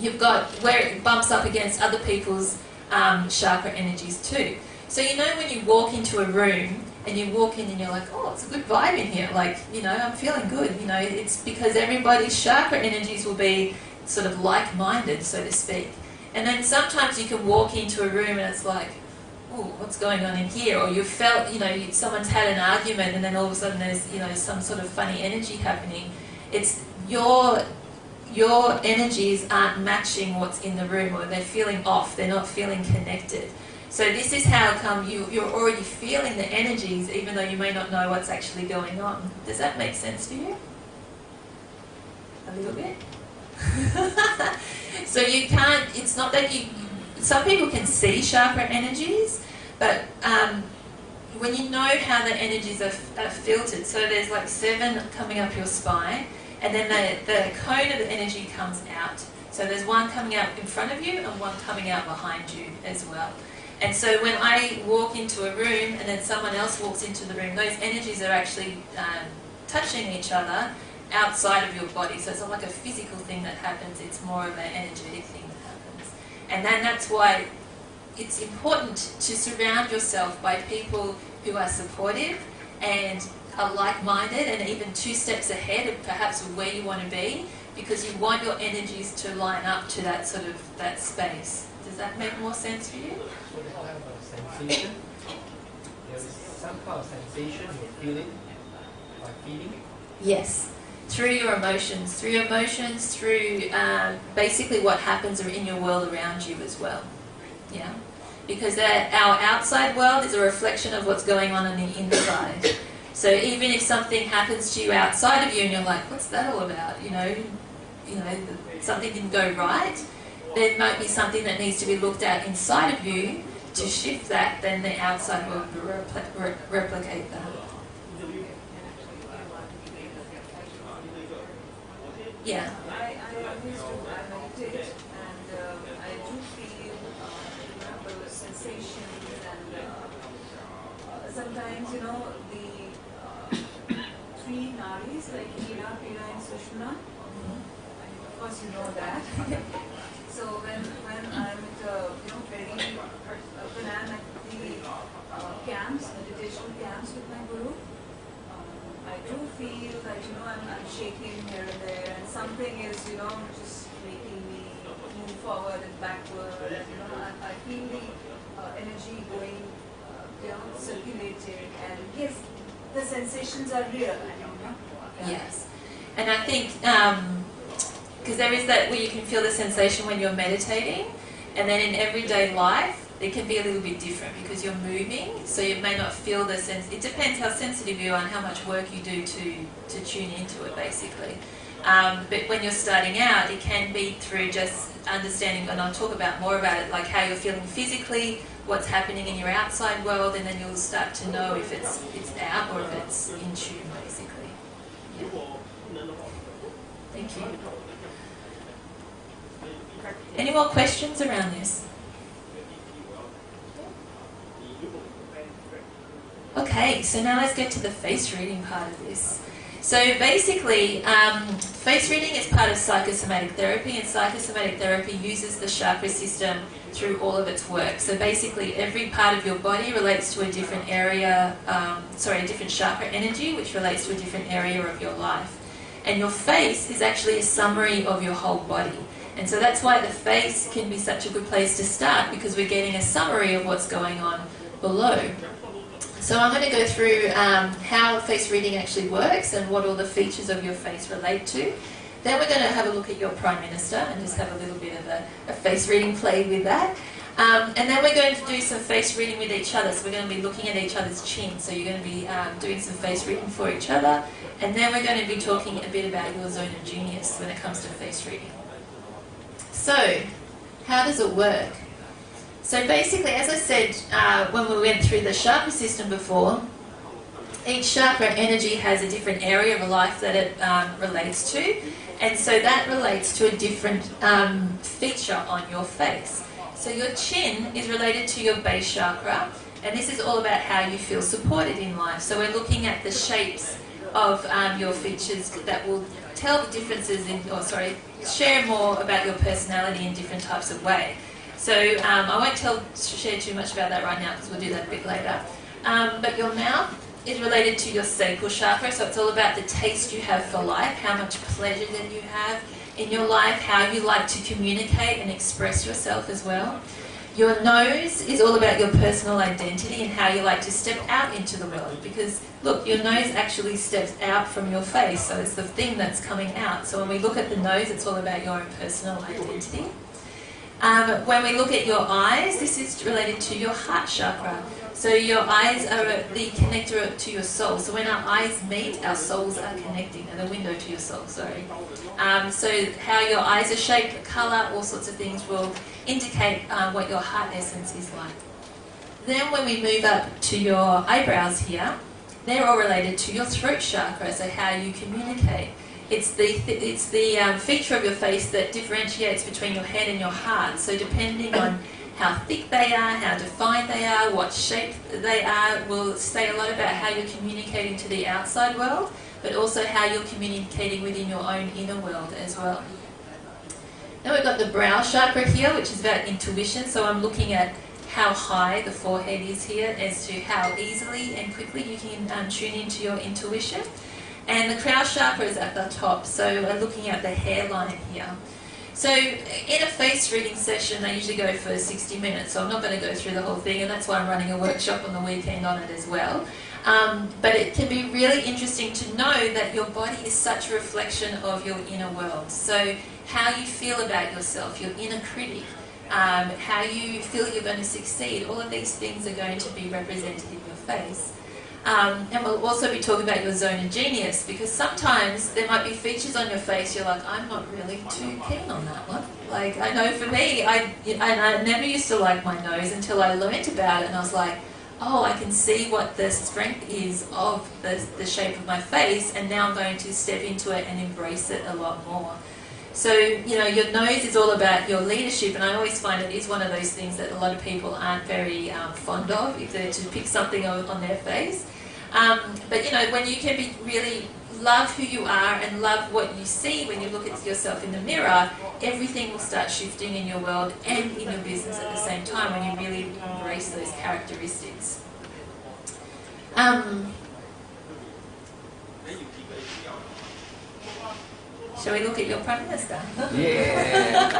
you've got where it bumps up against other people's chakra energies too. So you know when you walk into a room and you walk in and you're like, oh, it's a good vibe in here, like, you know, I'm feeling good, you know, it's because everybody's chakra energies will be sort of like-minded, so to speak. And then sometimes you can walk into a room and it's like, oh, what's going on in here? Or you felt, you know, someone's had an argument and then all of a sudden there's, you know, some sort of funny energy happening. It's your energies aren't matching what's in the room, or they're feeling off, they're not feeling connected. So this is how come you're already feeling the energies even though you may not know what's actually going on. Does that make sense to you? A little bit? So you can't, it's not that some people can see chakra energies, but when you know how the energies are filtered, so there's like 7 coming up your spine, and then the cone of the energy comes out. So there's one coming out in front of you and one coming out behind you as well. And so when I walk into a room and then someone else walks into the room, those energies are actually touching each other outside of your body. So it's not like a physical thing that happens, it's more of an energetic thing that happens. And then that's why it's important to surround yourself by people who are supportive and are like-minded and even 2 steps ahead of perhaps where you want to be, because you want your energies to line up to that sort of, that space. Does that make more sense for you? So they all have a sensation. There is some kind of sensation you're feeling, like feeling. Yes. Through your emotions, through basically what happens in your world around you as well. Yeah? Because our outside world is a reflection of what's going on the inside. So even if something happens to you outside of you and you're like, what's that all about? You know, something didn't go right, there might be something that needs to be looked at inside of you to shift that, then the outside world will replicate that. Yeah. I always do, I meditate, and I do feel the sensation, and sometimes, you know, the 3 nadis, like Hira, Pira and Sushumna, of course you know that. So when I'm at, when I'm at the camps, meditation camps with my guru, I do feel that, you know, I'm shaking here and there, and something is, you know, just making me move forward and backward, and, you know, I feel the energy going, you know, circulating, and yes, the sensations are real, I know, no? Yes. And I think, because there is that where you can feel the sensation when you're meditating, and then in everyday life, it can be a little bit different because you're moving, so you may not feel the sense. It depends how sensitive you are and how much work you do to tune into it, basically. But when you're starting out, it can be through just understanding, and I'll talk more about it, like how you're feeling physically, what's happening in your outside world, and then you'll start to know if it's out or if it's in tune, basically. Yeah. Thank you. Any more questions around this? Okay, so now let's get to the face reading part of this. So basically, face reading is part of psychosomatic therapy, and psychosomatic therapy uses the chakra system through all of its work. So basically, every part of your body relates to a different area, a different chakra energy, which relates to a different area of your life. And your face is actually a summary of your whole body. And so that's why the face can be such a good place to start, because we're getting a summary of what's going on below. So I'm going to go through how face reading actually works and what all the features of your face relate to. Then we're going to have a look at your Prime Minister and just have a little bit of a face reading play with that. And then we're going to do some face reading with each other. So we're going to be looking at each other's chin. So you're going to be doing some face reading for each other. And then we're going to be talking a bit about your zone of genius when it comes to face reading. So, how does it work? So basically, as I said when we went through the chakra system before, each chakra energy has a different area of life that it relates to, and so that relates to a different feature on your face. So your chin is related to your base chakra, and this is all about how you feel supported in life. So we're looking at the shapes of your features that will tell the differences share more about your personality in different types of way. So I won't share too much about that right now, because we'll do that a bit later. But your mouth is related to your sacral chakra, so it's all about the taste you have for life, how much pleasure that you have in your life, how you like to communicate and express yourself as well. Your nose is all about your personal identity and how you like to step out into the world, because look, your nose actually steps out from your face, so it's the thing that's coming out. So when we look at the nose, it's all about your own personal identity. When we look at your eyes, this is related to your heart chakra. So your eyes are the connector to your soul. So when our eyes meet, our souls are connecting, and the window to your soul, sorry. So how your eyes are shaped, the colour, all sorts of things will indicate what your heart essence is like. Then when we move up to your eyebrows here, they're all related to your throat chakra, so how you communicate. It's the feature of your face that differentiates between your head and your heart. So depending on how thick they are, how defined they are, what shape they are, will say a lot about how you're communicating to the outside world, but also how you're communicating within your own inner world as well. Now we've got the brow chakra here, which is about intuition. So I'm looking at how high the forehead is here as to how easily and quickly you can tune into your intuition. And the crown chakra is at the top, so we're looking at the hairline here. So in a face reading session, I usually go for 60 minutes, so I'm not going to go through the whole thing, and that's why I'm running a workshop on the weekend on it as well. But it can be really interesting to know that your body is such a reflection of your inner world. So how you feel about yourself, your inner critic, how you feel you're going to succeed, all of these things are going to be represented in your face. And we'll also be talking about your zone of genius, because sometimes there might be features on your face you're like, I'm not really too keen on that one. Like, I know for me, I never used to like my nose until I learnt about it, and I was like, oh, I can see what the strength is of the shape of my face, and now I'm going to step into it and embrace it a lot more. So, you know, your nose is all about your leadership, and I always find it is one of those things that a lot of people aren't very fond of, if they're to pick something on their face. But, you know, when you can really love who you are and love what you see when you look at yourself in the mirror, everything will start shifting in your world and in your business at the same time when you really embrace those characteristics. Shall we look at your Prime Minister? Yeah.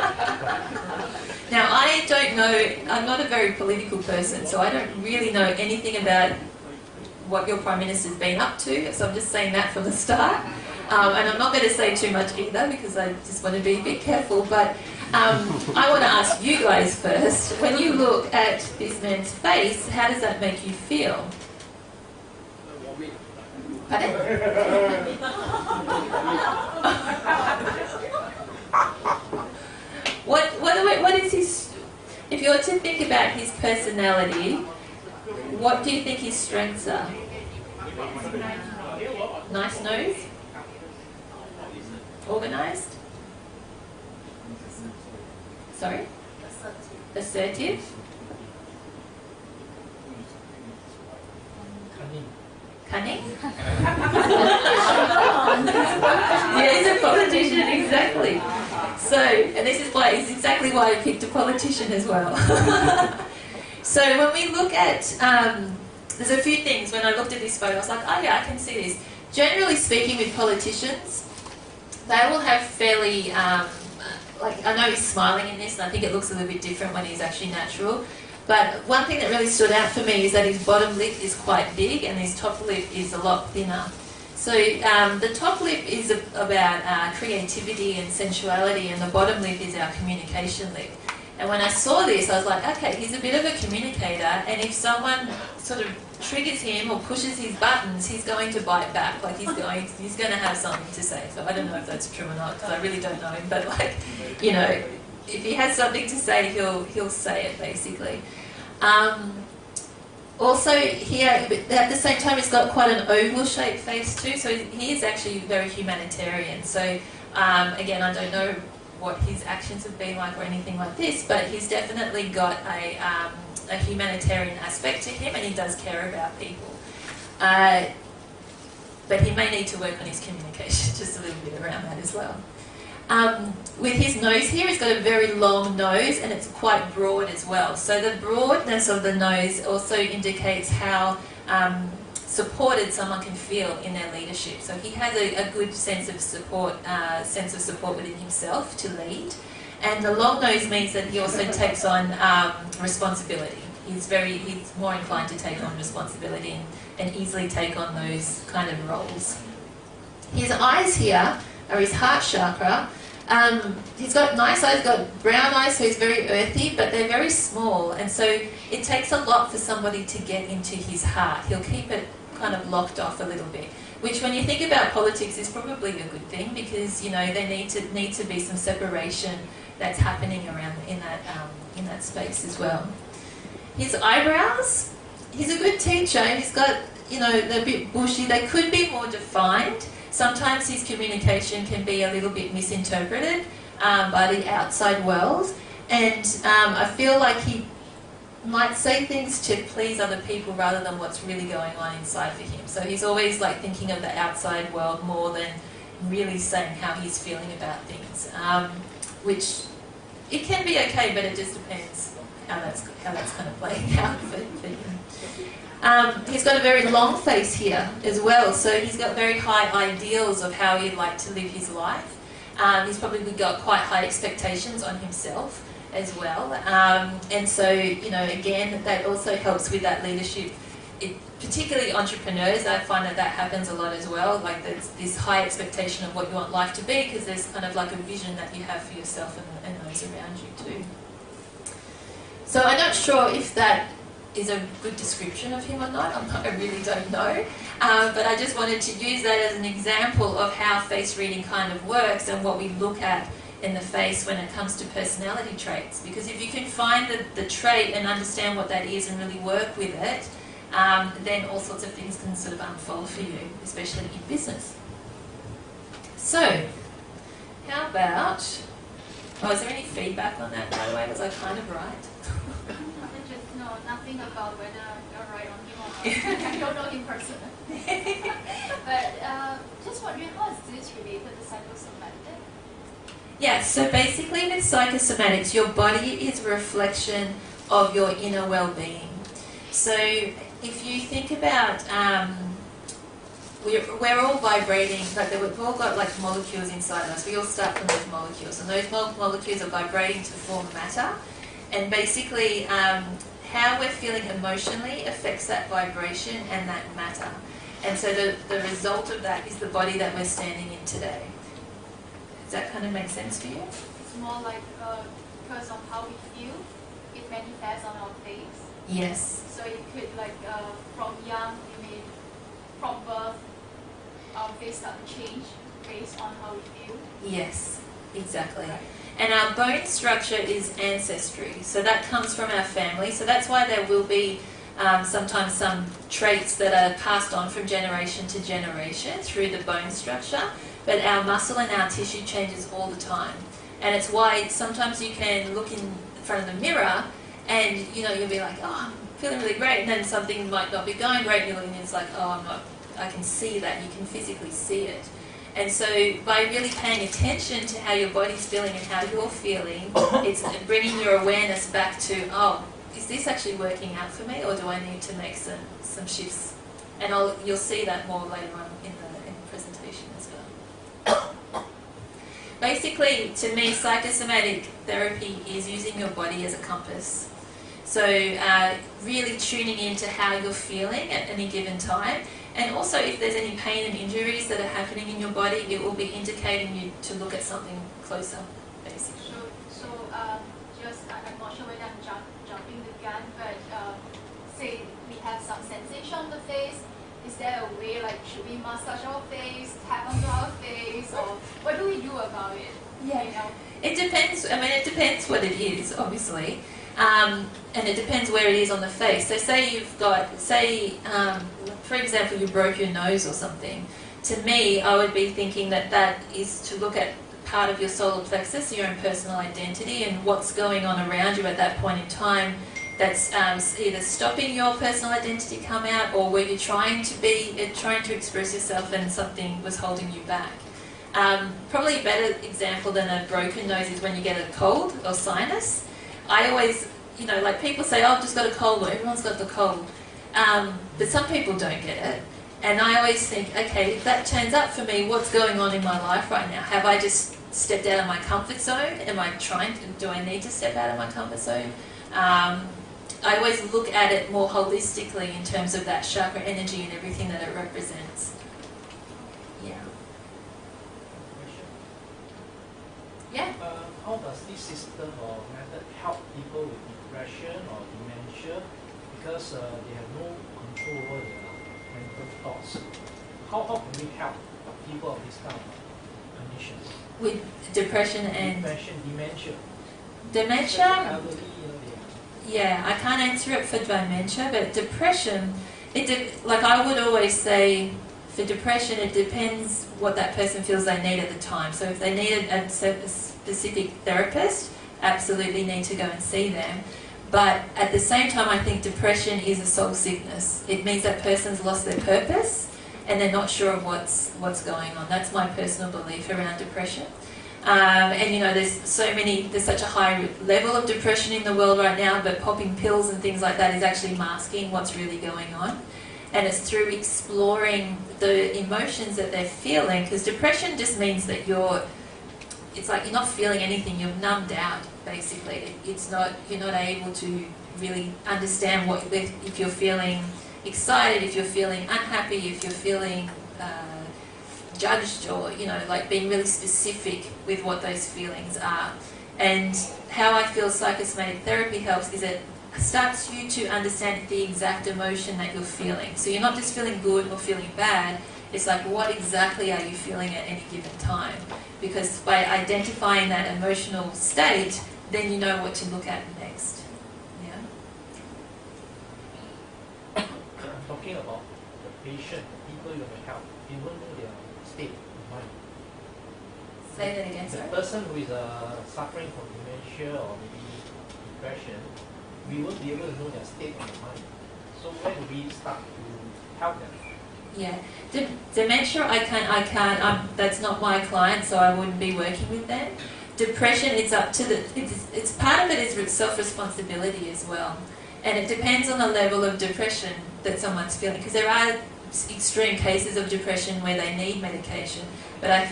Now, I don't know, I'm not a very political person, so I don't really know anything about what your Prime Minister's been up to, so I'm just saying that from the start. And I'm not going to say too much either, because I just want to be a bit careful, but I want to ask you guys first, when you look at this man's face, how does that make you feel? Pardon? What is his, if you were to think about his personality, what do you think his strengths are? Nice nose? Organised? Sorry? Assertive? Cunning. Cunning? is a politician, exactly. So, and this is exactly why I picked a politician as well. So when we look at, there's a few things, when I looked at this photo, I was like, oh yeah, I can see this. Generally speaking with politicians, they will have fairly, like, I know he's smiling in this, and I think it looks a little bit different when he's actually natural. But one thing that really stood out for me is that his bottom lip is quite big and his top lip is a lot thinner. So the top lip is about creativity and sensuality, and the bottom lip is our communication lip. And when I saw this, I was like, okay, he's a bit of a communicator, and if someone sort of triggers him or pushes his buttons, he's going to bite back. Like he's going to have something to say. So I don't know if that's true or not, because I really don't know him. But like, you know, if he has something to say, he'll say it basically. Also here, at the same time, he's got quite an oval-shaped face too. So he is actually very humanitarian. So again, I don't know what his actions have been like or anything like this, but he's definitely got a humanitarian aspect to him, and he does care about people. But he may need to work on his communication just a little bit around that as well. With his nose here, he's got a very long nose, and it's quite broad as well. So the broadness of the nose also indicates how supported someone can feel in their leadership. So he has a good sense of support within himself to lead. And the long nose means that he also takes on responsibility. He's more inclined to take on responsibility and easily take on those kind of roles. His eyes here are his heart chakra. He's got nice eyes, got brown eyes, so he's very earthy, but they're very small, and so it takes a lot for somebody to get into his heart. He'll keep it kind of locked off a little bit, which when you think about politics is probably a good thing, because you know there need to be some separation that's happening around in that space as well. His eyebrows, he's a good teacher. He's got, you know, they're a bit bushy. They could be more defined. Sometimes his communication can be a little bit misinterpreted by the outside world, and I feel like he might say things to please other people rather than what's really going on inside for him. So he's always like thinking of the outside world more than really saying how he's feeling about things, which it can be okay, but it just depends how that's kind of playing out for him. He's got a very long face here as well, so he's got very high ideals of how he'd like to live his life. He's probably got quite high expectations on himself as well, and so, you know, again, that also helps with that leadership. Particularly entrepreneurs, I find that happens a lot as well. Like there's this high expectation of what you want life to be, because there's kind of like a vision that you have for yourself and those around you too. So I'm not sure if that is a good description of him or not. I really don't know. But I just wanted to use that as an example of how face reading kind of works and what we look at in the face when it comes to personality traits. Because if you can find the trait and understand what that is and really work with it, then all sorts of things can sort of unfold for you, especially in business. So, how about... Oh, is there any feedback on that, by the way? Was I kind of right? No, nothing about whether you're right on him or not. I don't know him personally. But just wondering, how is this related to psychosomatic? Yeah, so basically with psychosomatics, your body is a reflection of your inner well-being. So if you think about, we're all vibrating, like we've all got like molecules inside us. We all start from those molecules, and those molecules are vibrating to form matter. And basically, how we're feeling emotionally affects that vibration and that matter. And so the result of that is the body that we're standing in today. Does that kind of make sense to you? It's more like because of how we feel, it manifests on our face. Yes. So it could like from young, from birth, our face start to change based on how we feel. Yes, exactly. And our bone structure is ancestry, so that comes from our family. So that's why there will be sometimes some traits that are passed on from generation to generation through the bone structure. But our muscle and our tissue changes all the time, and it's why sometimes you can look in front of the mirror and you'll be like, oh, I'm feeling really great, and then something might not be going great, and you're looking and it's like, oh, I can see that. You can physically see it. And so by really paying attention to how your body's feeling and how you're feeling, it's bringing your awareness back to, oh, is this actually working out for me, or do I need to make some shifts? And you'll see that more later on in the presentation as well. Basically, to me, psychosomatic therapy is using your body as a compass. So really tuning into how you're feeling at any given time. And also, if there's any pain and injuries that are happening in your body, it will be indicating you to look at something closer, basically. So just, I'm not sure whether I'm jumping the gun, but say we have some sensation on the face. Is there a way, like, should we massage our face, tap onto our face, or what do we do about it? Yeah. You know? It depends. I mean, it depends what it is, obviously. And it depends where it is on the face. So say you've got, for example, you broke your nose or something. To me, I would be thinking that is to look at part of your solar plexus, your own personal identity, and what's going on around you at that point in time that's either stopping your personal identity come out, or where you're trying to express yourself and something was holding you back. Probably a better example than a broken nose is when you get a cold or sinus. I always, like people say, oh, I've just got a cold, or everyone's got the cold. But some people don't get it. And I always think, okay, if that turns up for me, what's going on in my life right now? Have I just stepped out of my comfort zone? Do I need to step out of my comfort zone? I always look at it more holistically in terms of that chakra energy and everything that it represents. Yeah. Yeah. How does this system or method help people with depression or dementia, because they have no control over their mental thoughts? How can we help people of this kind of conditions? With depression and dementia. Dementia? Elderly, Yeah, I can't answer it for dementia, but depression, like I would always say, for depression, it depends what that person feels they need at the time. So if they need a specific therapist, absolutely need to go and see them. But at the same time, I think depression is a soul sickness. It means that person's lost their purpose and they're not sure of what's going on. That's my personal belief around depression. And there's such a high level of depression in the world right now, but popping pills and things like that is actually masking what's really going on. And it's through exploring the emotions that they're feeling, because depression just means that it's like you're not feeling anything, you're numbed out, basically. You're not able to really understand if you're feeling excited, if you're feeling unhappy, if you're feeling judged, or like being really specific with what those feelings are. And how I feel psychosomatic therapy helps is it starts you to understand the exact emotion that you're feeling. So you're not just feeling good or feeling bad, it's like what exactly are you feeling at any given time? Because by identifying that emotional state, then you know what to look at next. Yeah. I'm talking about the patient, the people you have help, even though their state of mind. Say that again, The sorry. person who is suffering from dementia or maybe depression, we won't be able to know their state of mind. So where do we start to help them? Yeah, dementia, I can't. That's not my client, so I wouldn't be working with them. Depression, it's up to it's part of it is self-responsibility as well, and it depends on the level of depression that someone's feeling. Because there are extreme cases of depression where they need medication, but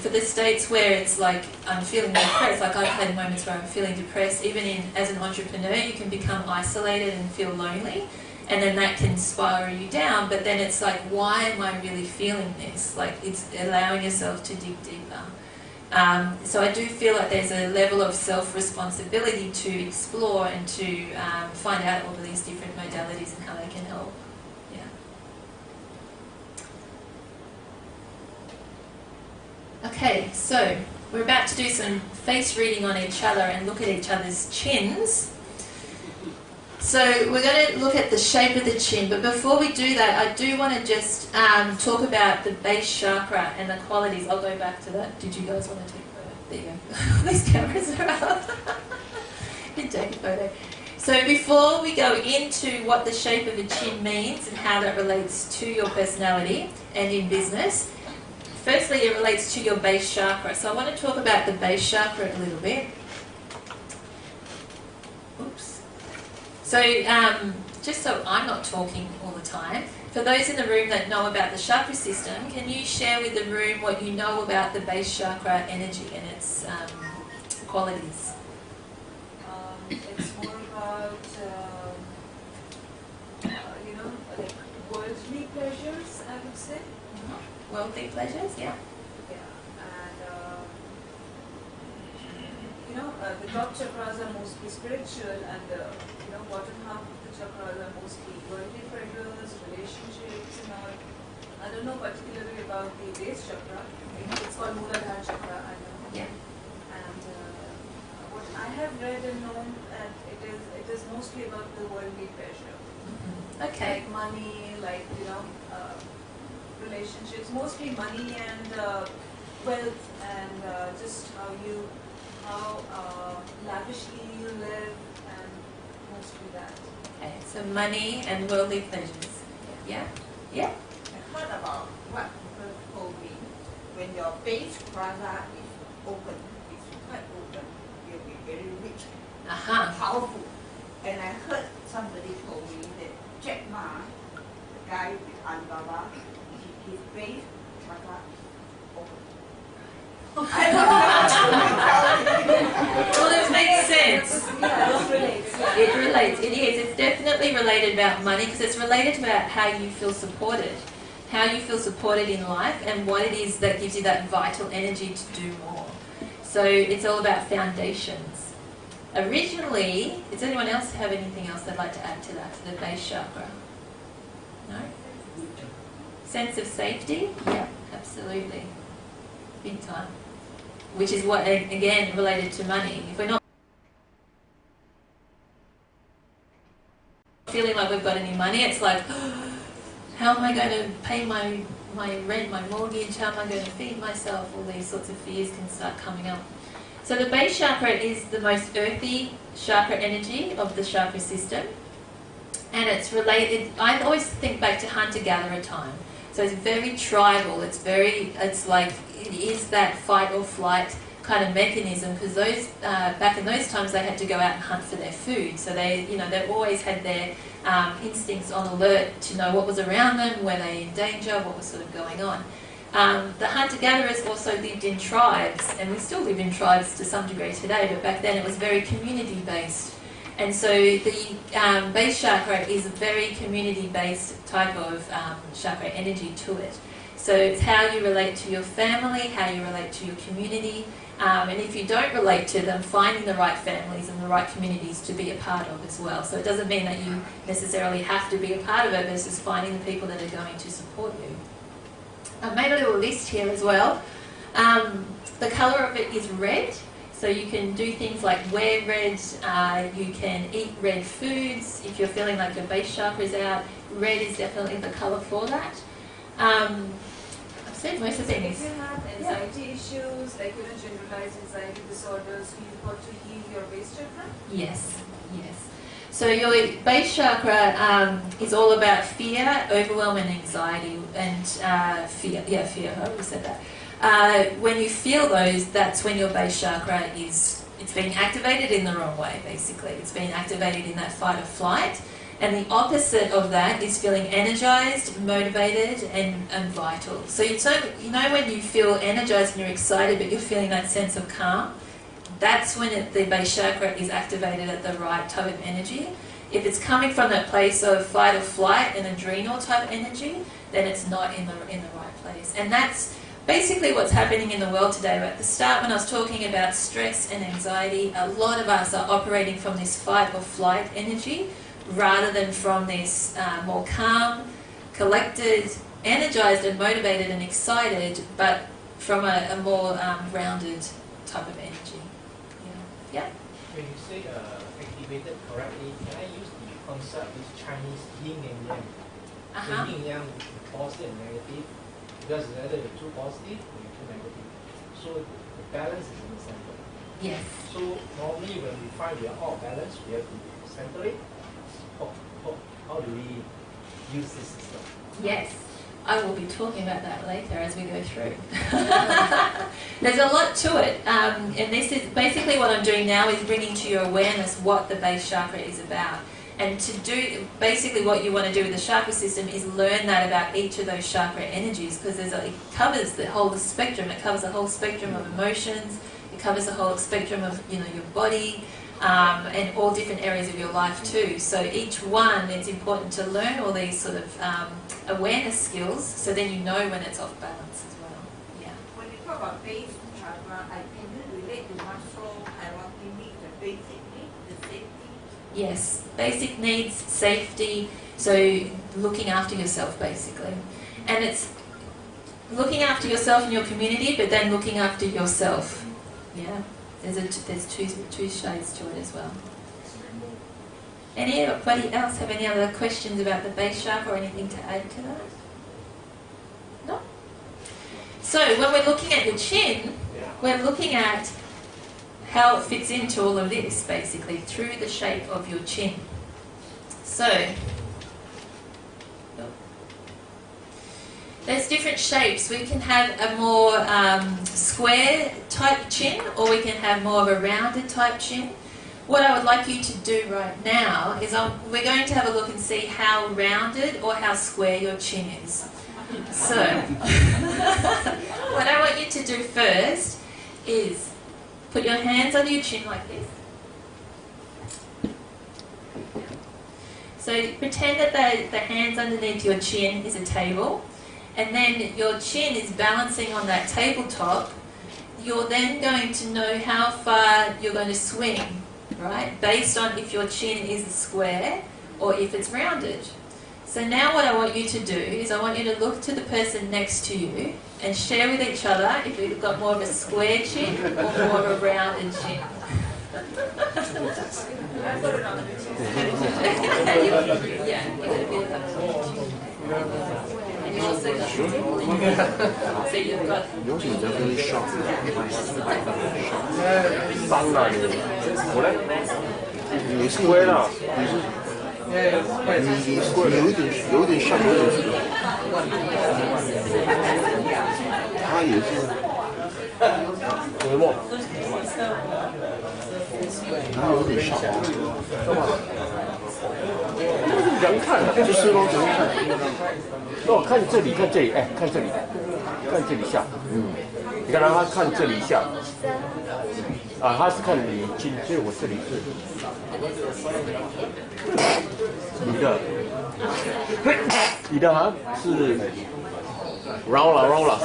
for the states where it's like I'm feeling depressed, like I've had moments where I'm feeling depressed. Even as an entrepreneur, you can become isolated and feel lonely. And then that can spiral you down, but then it's like, why am I really feeling this? Like, it's allowing yourself to dig deeper. So I do feel like there's a level of self-responsibility to explore and to find out all of these different modalities and how they can help. Yeah. Okay, so we're about to do some face reading on each other and look at each other's chins. So we're going to look at the shape of the chin, but before we do that, I do want to just talk about the base chakra and the qualities. I'll go back to that. Did you guys want to take a photo? There you go. These cameras are up. You can take a photo. So before we go into what the shape of a chin means and how that relates to your personality and in business, firstly, it relates to your base chakra. So I want to talk about the base chakra a little bit. Oops. So just so I'm not talking all the time, for those in the room that know about the chakra system, can you share with the room what you know about the base chakra energy and its qualities? It's more about, like worldly pleasures, I would say. Worldly pleasures, yeah. Yeah, and the top chakras are mostly spiritual, and the bottom half of the chakras are mostly worldly pleasures, relationships, and all. I don't know particularly about the base chakra. It's called Mooladhara chakra, I know. Yeah. And what I have read and known, that it is mostly about the worldly pleasure. Okay. Like money, like relationships, mostly money and wealth, and just how lavishly you live, and mostly that. Okay, so money and worldly pleasures. Yeah? Yeah? I heard about what people told me. When your base plaza is open, it's quite open, you'll be very rich, powerful. And I heard somebody told me that Jack Ma, the guy with Alibaba, his base plaza is open. I don't know. Well, it makes sense. Yeah, it relates. Yeah. It relates. It is. It's definitely related about money because it's related about how you feel supported. How you feel supported in life and what it is that gives you that vital energy to do more. So it's all about foundations. Originally, does anyone else have anything else they'd like to add to that, to the base chakra? No? Sense of safety? Yeah, absolutely. Big time. Which is what, again, related to money. If we're not feeling like we've got any money, it's like, how am I going to pay my rent, my mortgage? How am I going to feed myself? All these sorts of fears can start coming up. So the base chakra is the most earthy chakra energy of the chakra system. And it's related, I always think back to hunter-gatherer time. So it's very tribal, it's like, it is that fight or flight kind of mechanism, because those, back in those times they had to go out and hunt for their food. So they've always had their instincts on alert to know what was around them, were they in danger, what was sort of going on. The hunter-gatherers also lived in tribes, and we still live in tribes to some degree today, but back then it was very community-based. And so the base chakra is a very community-based type of chakra energy to it. So it's how you relate to your family, how you relate to your community, and if you don't relate to them, finding the right families and the right communities to be a part of as well. So it doesn't mean that you necessarily have to be a part of it, but it's just finding the people that are going to support you. I've made a little list here as well. The colour of it is red. So you can do things like wear red, you can eat red foods. If you're feeling like your base chakra is out, red is definitely the colour for that. I've said most of the things. If you have anxiety issues, like generalized anxiety disorders, you've got to heal your base chakra? Yes, yes. So your base chakra is all about fear, overwhelm and anxiety, and fear. Yeah, fear, I always said that. When you feel those, that's when your base chakra it's being activated in the wrong way, basically. It's being activated in that fight or flight. And the opposite of that is feeling energized, motivated, and vital. So when you feel energized and you're excited, but you're feeling that sense of calm, that's when the base chakra is activated at the right type of energy. If it's coming from that place of fight or flight and adrenal type energy, then it's not in the right place. And that's basically what's happening in the world today. At the start, when I was talking about stress and anxiety, a lot of us are operating from this fight or flight energy rather than from this more calm, collected, energized and motivated and excited, but from a more rounded type of energy. Yeah? When you say activated correctly, can I use the concept of Chinese yin and yang? So yin and yang is positive and negative, because it's either you're too positive or you're too negative. So the balance is in the center. Yes. So normally when we find we are out of balance, we have to center it. How do we use this system? Yes. I will be talking about that later as we go through. There's a lot to it, and this is basically what I'm doing now is bringing to your awareness what the base chakra is about. And to do, basically what you want to do with the chakra system is learn that about each of those chakra energies, because it covers the whole spectrum. It covers the whole spectrum of emotions. It covers the whole spectrum of, you know, your body, and all different areas of your life too. So each one, it's important to learn all these sort of awareness skills, so then you know when it's off balance as well. Yeah. When you talk about base chakra, I can you relate to muscle, I want to meet the basic need, the safety. Yes, basic needs, safety, so looking after yourself basically. And it's looking after yourself and your community, but then looking after yourself. Yeah, there's two shades to it as well. Anybody else have any other questions about the base chakra or anything to add to that? No? So when we're looking at your chin, we're looking at how it fits into all of this, basically, through the shape of your chin. So, there's different shapes. We can have a more square type chin, or we can have more of a rounded type chin. What I would like you to do right now is we're going to have a look and see how rounded or how square your chin is. So, what I want you to do first is put your hands under your chin like this. So pretend that the hands underneath your chin is a table, and then your chin is balancing on that tabletop. You're then going to know how far you're going to swing, right? Based on if your chin is square or if it's rounded. So now what I want you to do is I want you to look to the person next to you and share with each other if you've got more of a square chin or more of a rounded chin. Yeah, you got a bit of a and you also got so you've got 伤了你，我嘞，你是微了，你是。你有点像那个，他也是，什么？他有点像，人看就是咯，人看。哦，看这里，看这里，哎，看这里，看这里下，你看他看这里下，啊，他是看你近，所以我这里是。你的好像是 round 了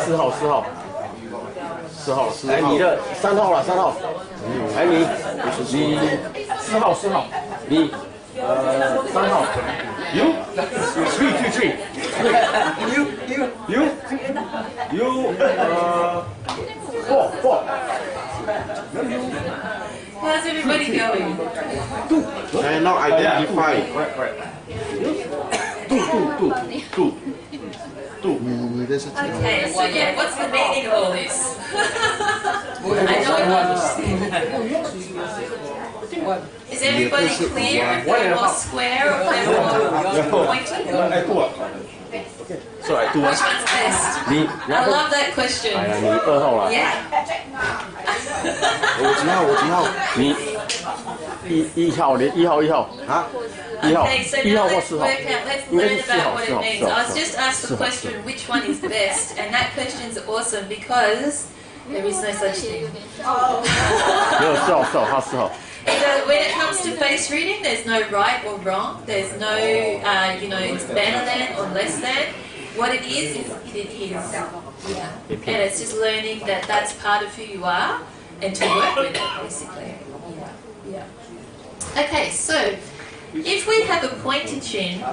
4号，哎，你的3号了3号，哎你4号，你3号 ，you 4 How's everybody going? Now identify. Okay, so yeah, what's the meaning of all this? I don't understand. Is everybody clear if they're more square or if they're more pointy? So I do Which one's best? I love that question. 哎呀，你2号了。Yeah. 我几号？你1号，你1号啊？1号Okay, so ，1 now 号或 let's 4号？ work out, let's 应该 learn 是4 about 号 what ，4 it 号， means. 4 I 号。 was just asked the question, which one is best? And that question's awesome because there is no such thing. 没有4号，他4号。When it comes to face reading, there's no right or wrong. There's no, it's better than or less than. What it is it is. Yeah. And it's just learning that that's part of who you are and to work with it, basically. Yeah. Okay, so if we have a pointed chin,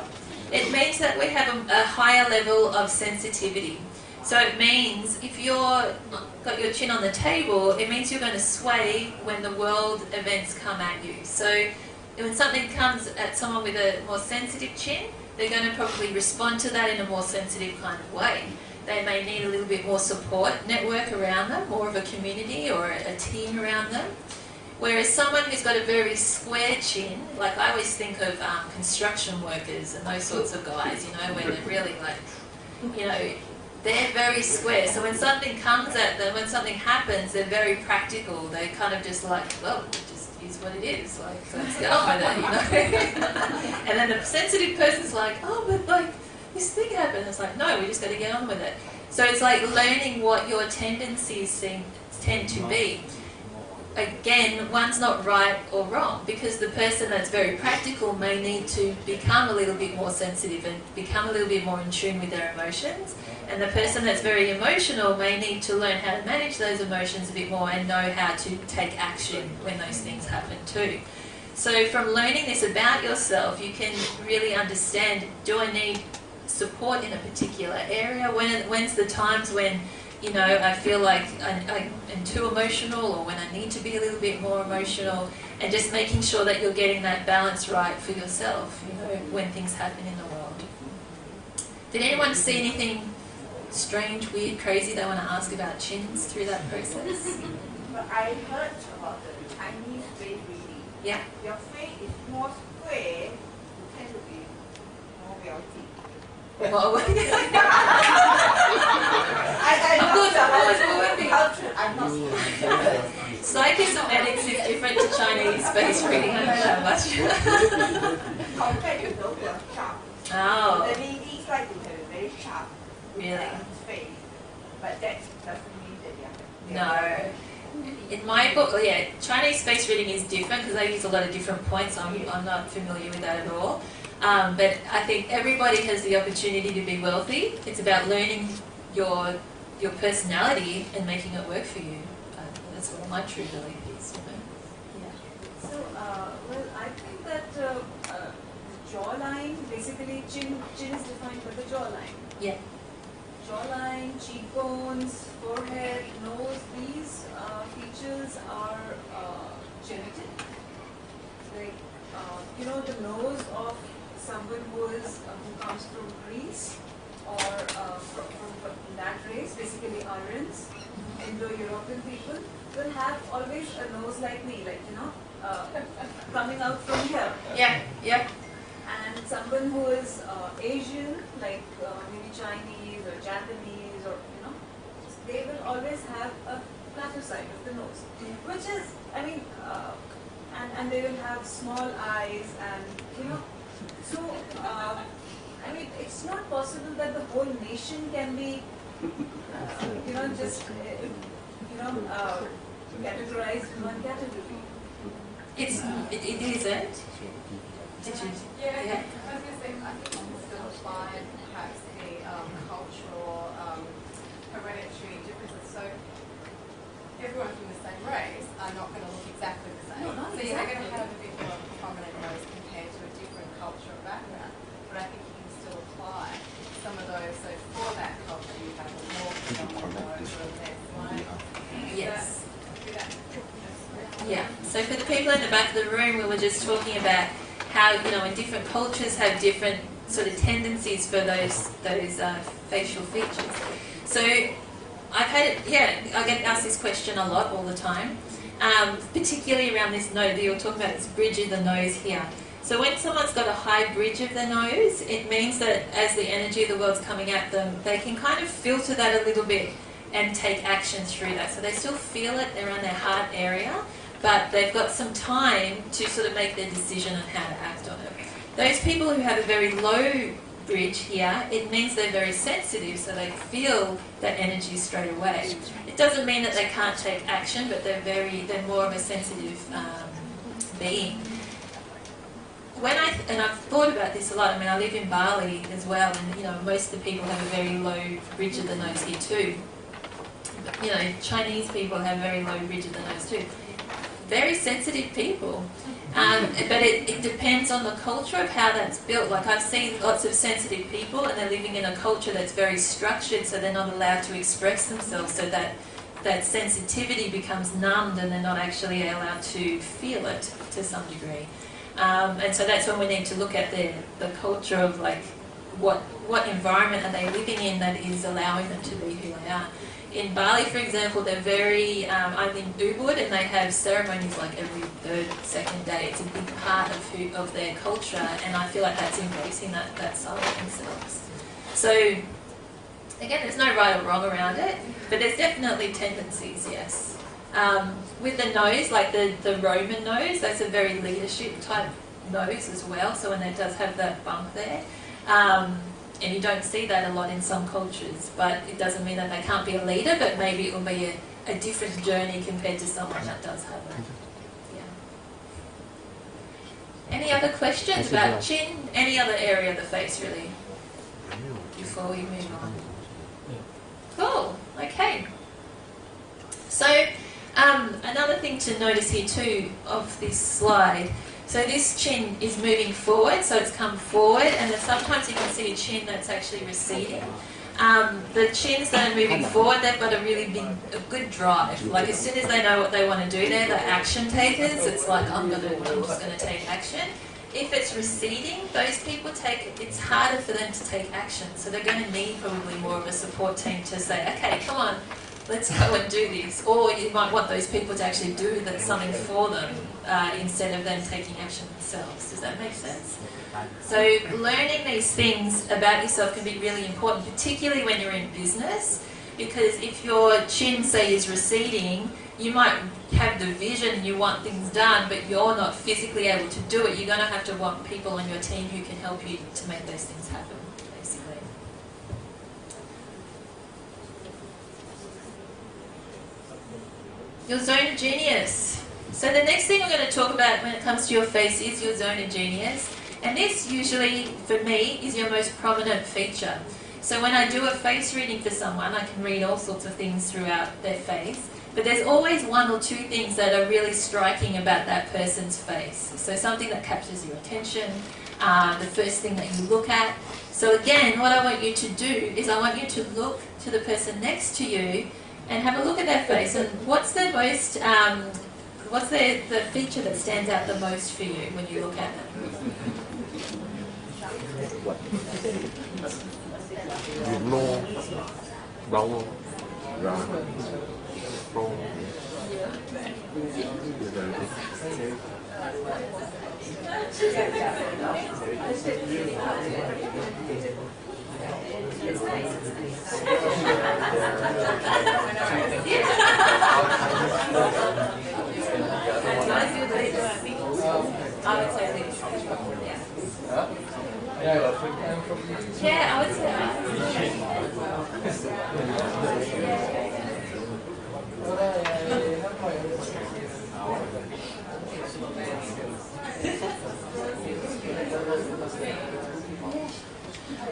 it means that we have a higher level of sensitivity. So it means if you're got your chin on the table, it means you're going to sway when the world events come at you. So when something comes at someone with a more sensitive chin, they're going to probably respond to that in a more sensitive kind of way. They may need a little bit more support network around them, more of a community or a team around them. Whereas someone who's got a very square chin, like I always think of construction workers and those sorts of guys, where they're really like, you know, they're very square. So when something comes at them, when something happens, they're very practical. They kind of just like, well, it just is what it is. Like, let's get on with it, you know. And then the sensitive person's like, oh, but like this thing happened. It's like, no, we just got to get on with it. So it's like learning what your tendencies tend to be. Again, one's not right or wrong, because the person that's very practical may need to become a little bit more sensitive and become a little bit more in tune with their emotions, and the person that's very emotional may need to learn how to manage those emotions a bit more and know how to take action when those things happen too. So from learning this about yourself, you can really understand, do I need support in a particular area? When's the times when, you know, I feel like I am too emotional, or when I need to be a little bit more emotional, and just making sure that you're getting that balance right for yourself, you know, when things happen in the world. Did anyone see anything strange, weird, crazy they want to ask about chins through that process? But I heard about the Chinese face reading. Yeah. Your face is more square, you tend to be more wealthy. Well, I'm not sure. Psychosomatics is different to Chinese face reading, I know that much. Compared to those who are sharp. Oh. The ladies like to have a very sharp face. But that doesn't mean that they are. No. In my book, yeah, Chinese face reading is different because they use a lot of different points. I'm not familiar with that at all. But I think everybody has the opportunity to be wealthy. It's about learning your personality and making it work for you. That's what my true belief is. You know? Yeah. So, well, I think that the jawline, basically chin is defined by the jawline. Yeah. Jawline, cheekbones, forehead, nose, these features are genetic. Like, you know, the nose of someone who comes from Greece or from that race, basically Aryans, Indo-European people, will have always a nose like me, like, you know, coming out from here. Yeah, yeah. And someone who is Asian, like maybe Chinese or Japanese, or, you know, they will always have a flatter side of the nose, which is, I mean, and they will have small eyes, and, you know, so, I mean, it's not possible that the whole nation can be, you know, just, you know, categorized in one category. It isn't. Did you? Yeah. I was going to say, I think you can still apply perhaps the cultural, hereditary differences. So everyone from the same race are not going to look exactly the same. No, so you're going to have a bit more prominent nose compared to a different culture or background. But I think you can still apply some of those. So for that culture, you have a more prominent nose or less line. Yes. So, Yeah. So for the people in the back of the room, we were just talking about how, you know, in different cultures have different sort of tendencies for those facial features. So I get asked this question a lot all the time, particularly around this nose that you're talking about, this bridge of the nose here. So when someone's got a high bridge of the nose, it means that as the energy of the world's coming at them, they can kind of filter that a little bit and take action through that. So they still feel it around their heart area, but they've got some time to sort of make their decision on how to act on it. Those people who have a very low bridge here, it means they're very sensitive, so they feel that energy straight away. It doesn't mean that they can't take action, but they're more of a sensitive being. And I've thought about this a lot. I mean, I live in Bali as well, and, you know, most of the people have a very low bridge of the nose here too. You know, Chinese people have a very low bridge of the nose too. Very sensitive people. But it depends on the culture of how that's built. Like, I've seen lots of sensitive people, and they're living in a culture that's very structured, so they're not allowed to express themselves, so that sensitivity becomes numbed, and they're not actually allowed to feel it to some degree. And so that's when we need to look at the culture of, like, what environment are they living in that is allowing them to be who they are. In Bali, for example, they're very, I'm in Ubud, and they have ceremonies like every third, second day. It's a big part of their culture, and I feel like that's embracing that side of themselves. So Again, there's no right or wrong around it, but there's definitely tendencies, yes. With the nose, like the Roman nose, that's a very leadership type nose as well, so when it does have that bump there. And you don't see that a lot in some cultures, but it doesn't mean that they can't be a leader, but maybe it will be a different journey compared to someone that does have it. Yeah. Any other questions about chin? Any other area of the face, really, before we move on? Cool, okay. So, another thing to notice here too of this slide, so this chin is moving forward, so it's come forward, and then sometimes you can see a chin that's actually receding. The chins that are moving forward, they've got a good drive. Like as soon as they know what they want to do, they're the action takers. It's like, I'm just going to take action. If it's receding, those people it's harder for them to take action. So they're going to need probably more of a support team to say, okay, come on, let's go and do this. Or you might want those people to actually do something for them instead of them taking action themselves. Does that make sense? So learning these things about yourself can be really important, particularly when you're in business, because if your chin, say, is receding, you might have the vision, you want things done, but you're not physically able to do it. You're going to have to want people on your team who can help you to make those things happen, basically. Your zone of genius. So the next thing I'm going to talk about when it comes to your face is your zone of genius. And this usually, for me, is your most prominent feature. So when I do a face reading for someone, I can read all sorts of things throughout their face. But there's always one or two things that are really striking about that person's face. So something that captures your attention, the first thing that you look at. So again, what I want you to do is I want you to look to the person next to you and have a look at their face. And what's the most, what's the feature that stands out the most for you when you look at them? No, brown, Yeah, I would say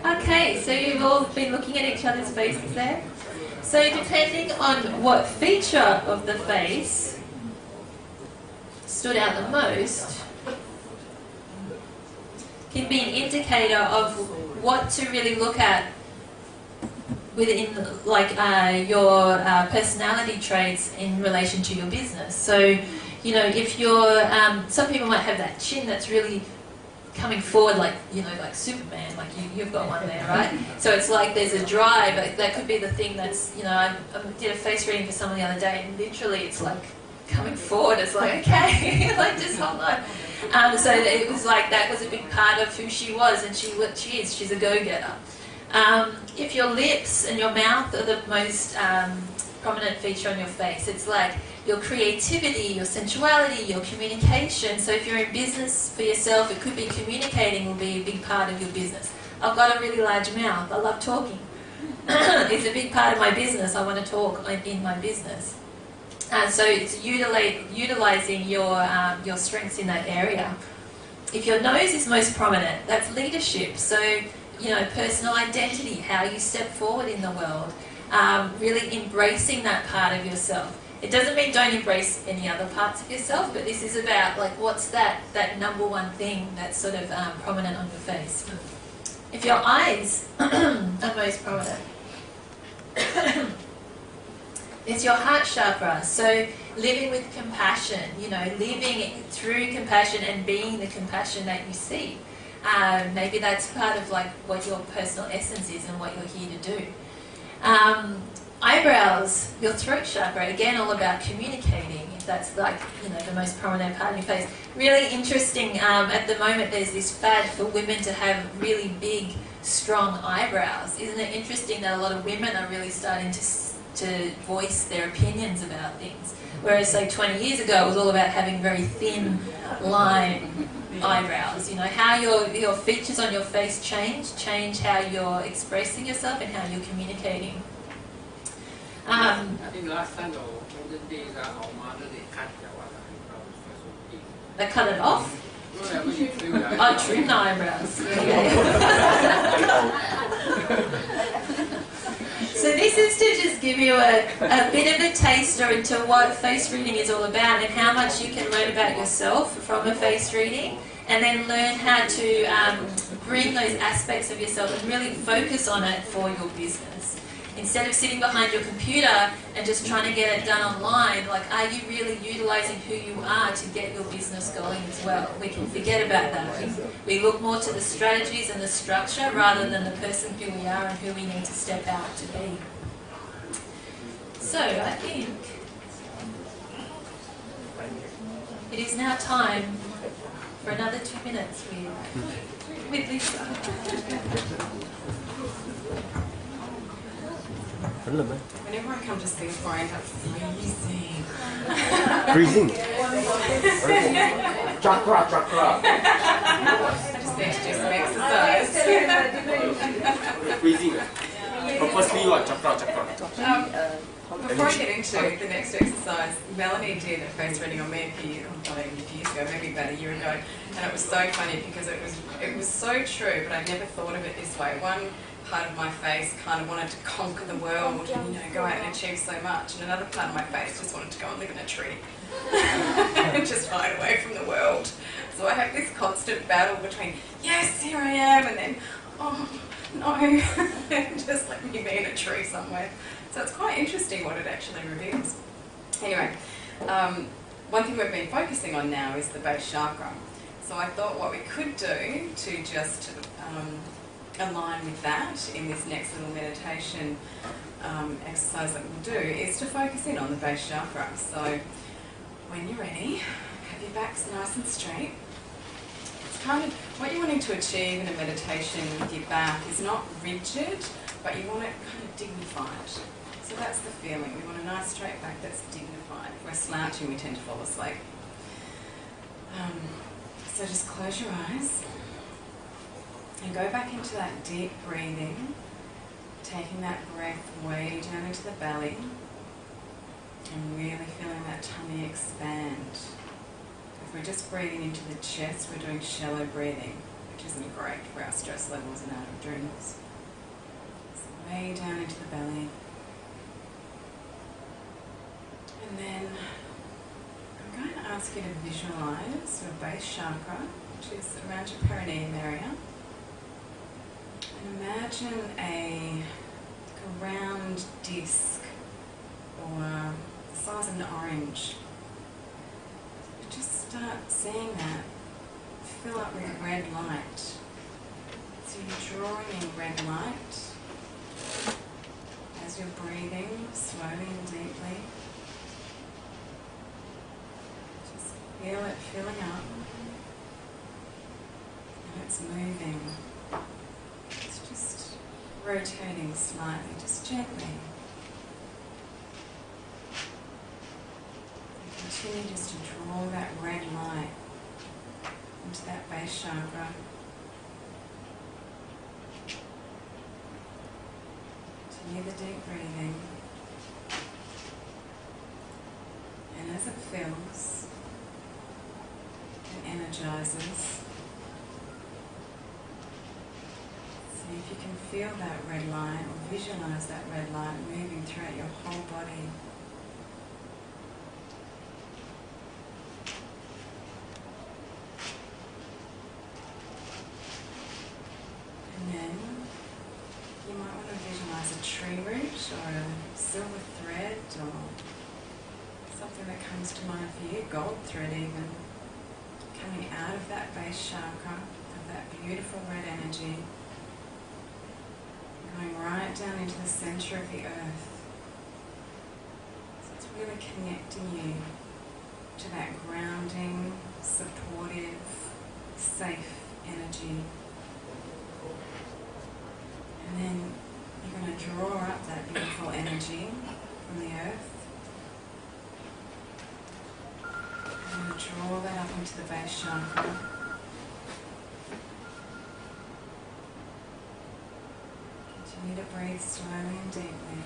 Okay, so you've all been looking at each other's faces there. So depending on what feature of the face stood out the most, can be an indicator of what to really look at within your personality traits in relation to your business. So, you know, if you're, some people might have that chin that's really coming forward like Superman, like you've got one there, right? So it's like there's a drive, that could be the thing that's, I did a face reading for someone the other day and literally it's like coming forward, it's like, okay, like just hold on. So it was like that was a big part of who she was, and she's a go-getter. If your lips and your mouth are the most prominent feature on your face, it's like your creativity, your sensuality, your communication. So if you're in business for yourself, it could be communicating will be a big part of your business. I've got a really large mouth, I love talking. It's a big part of my business, I want to talk in my business. So it's utilising your strengths in that area. If your nose is most prominent, that's leadership. So, personal identity, how you step forward in the world, really embracing that part of yourself. It doesn't mean don't embrace any other parts of yourself, but this is about what's that number one thing that's sort of prominent on your face. If your eyes are most prominent, it's your heart chakra. So living with compassion, living through compassion and being the compassion that you see. Maybe that's part of what your personal essence is and what you're here to do. Eyebrows, your throat chakra, again all about communicating. If that's the most prominent part of your face. Really interesting, at the moment there's this fad for women to have really big strong eyebrows. Isn't it interesting that a lot of women are really starting to voice their opinions about things? Whereas, say, 20 years ago, it was all about having very thin line eyebrows. You know, how your features on your face change how you're expressing yourself and how you're communicating. I think last time they cut it off? I trim the eyebrows. So this is to just give you a bit of a taster into what face reading is all about and how much you can learn about yourself from a face reading, and then learn how to bring those aspects of yourself and really focus on it for your business. Instead of sitting behind your computer and just trying to get it done online, like, are you really utilising who you are to get your business going as well? We can forget about that. We look more to the strategies and the structure rather than the person who we are and who we need to step out to be. So I think it is now time for another 2 minutes with Lisa. Whenever I come to Singapore, I end up freezing. Freezing. Chakra. I just need to do some exercise. Freezing. Purposely what? Chakra. Before I get into the next exercise, Melanie did a face reading on me a few years ago, maybe about a year ago, and it was so funny because it was so true, but I never thought of it this way. One part of my face kind of wanted to conquer the world and, you know, go out and achieve so much, and another part of my face just wanted to go and live in a tree and just hide away from the world. So I have this constant battle between, yes, here I am, and then, oh no, just let me be in a tree somewhere. So it's quite interesting what it actually reveals. Anyway, one thing we've been focusing on now is the base chakra. So I thought what we could do to just align with that in this next little meditation exercise that we'll do is to focus in on the base chakra. So when you're ready, have your backs nice and straight. It's kind of what you're wanting to achieve in a meditation with your back is not rigid, but you want it kind of dignified. So that's the feeling. We want a nice straight back that's dignified. If we're slouching, we tend to fall asleep. So just close your eyes. And go back into that deep breathing, taking that breath way down into the belly and really feeling that tummy expand. If we're just breathing into the chest, we're doing shallow breathing, which isn't great for our stress levels and our adrenals. So way down into the belly. And then I'm going to ask you to visualise your base chakra, which is around your perineum area. And imagine a round disc or the size of an orange. Just start seeing that fill up with red light. So you're drawing in red light as you're breathing slowly and deeply. Just feel it filling up and it's moving. Rotating slightly, just gently. And continue just to draw that red light into that base chakra. Continue the deep breathing. And as it fills and energizes, if you can feel that red light or visualize that red light moving throughout your whole body. And then you might want to visualize a tree root or a silver thread or something that comes to mind for you, gold thread even, coming out of that base chakra, of that beautiful red energy. Going right down into the center of the earth. So it's really connecting you to that grounding, supportive, safe energy. And then you're going to draw up that beautiful energy from the earth. You're going to draw that up into the base chakra. Continue to breathe slowly and deeply.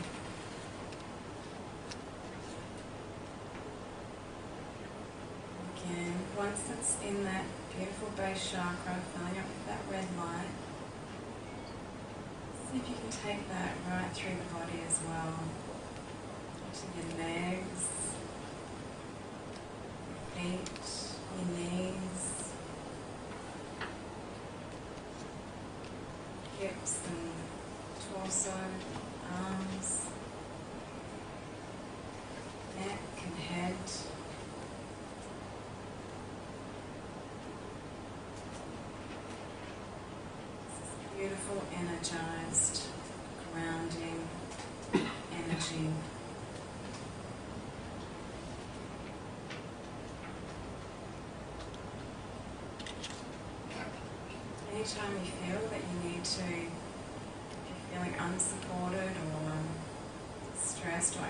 Again, once it's in that beautiful base chakra, filling up with that red light, see if you can take that right through the body as well. To your legs, your feet, your knees, hips and torso, arms, neck and head. Beautiful, energized, grounding energy. Anytime you feel that you need to, if you're feeling unsupported or stressed or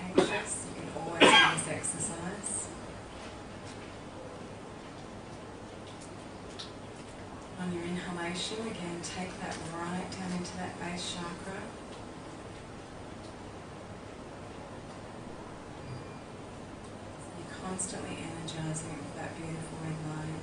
anxious, you can always do this exercise. On your inhalation, again, take that right down into that base chakra. So you're constantly energizing it with that beautiful red light.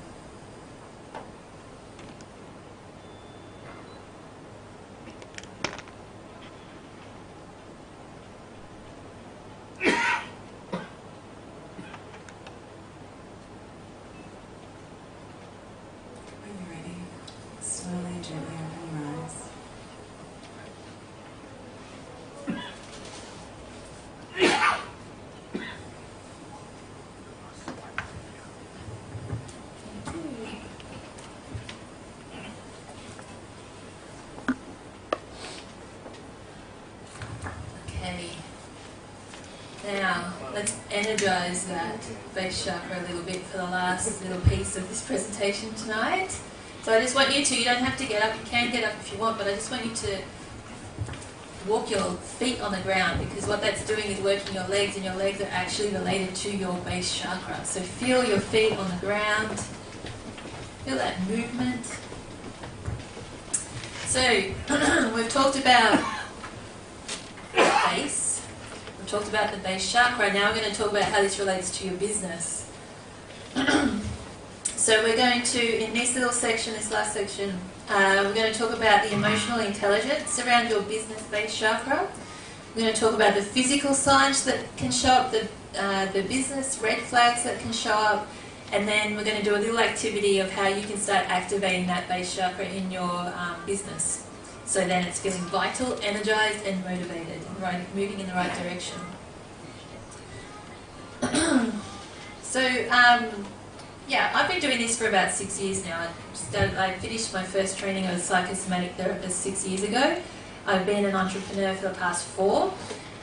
Slowly and gently open your eyes. Okay. Now, let's energize that base chakra a little bit for the last little piece of this presentation tonight. So I just want you to, you don't have to get up, you can get up if you want, but I just want you to walk your feet on the ground, because what that's doing is working your legs, and your legs are actually related to your base chakra. So feel your feet on the ground, feel that movement. So we've talked about the base, we've talked about the base chakra, now we're going to talk about how this relates to your business. So we're going to, in this little section, this last section, we're going to talk about the emotional intelligence around your business base chakra. We're going to talk about the physical signs that can show up, the business red flags that can show up, and then we're going to do a little activity of how you can start activating that base chakra in your business. So then it's feeling vital, energized, and motivated, and moving in the right direction. Yeah, I've been doing this for about 6 years now. I finished my first training as a psychosomatic therapist 6 years ago. I've been an entrepreneur for the past 4,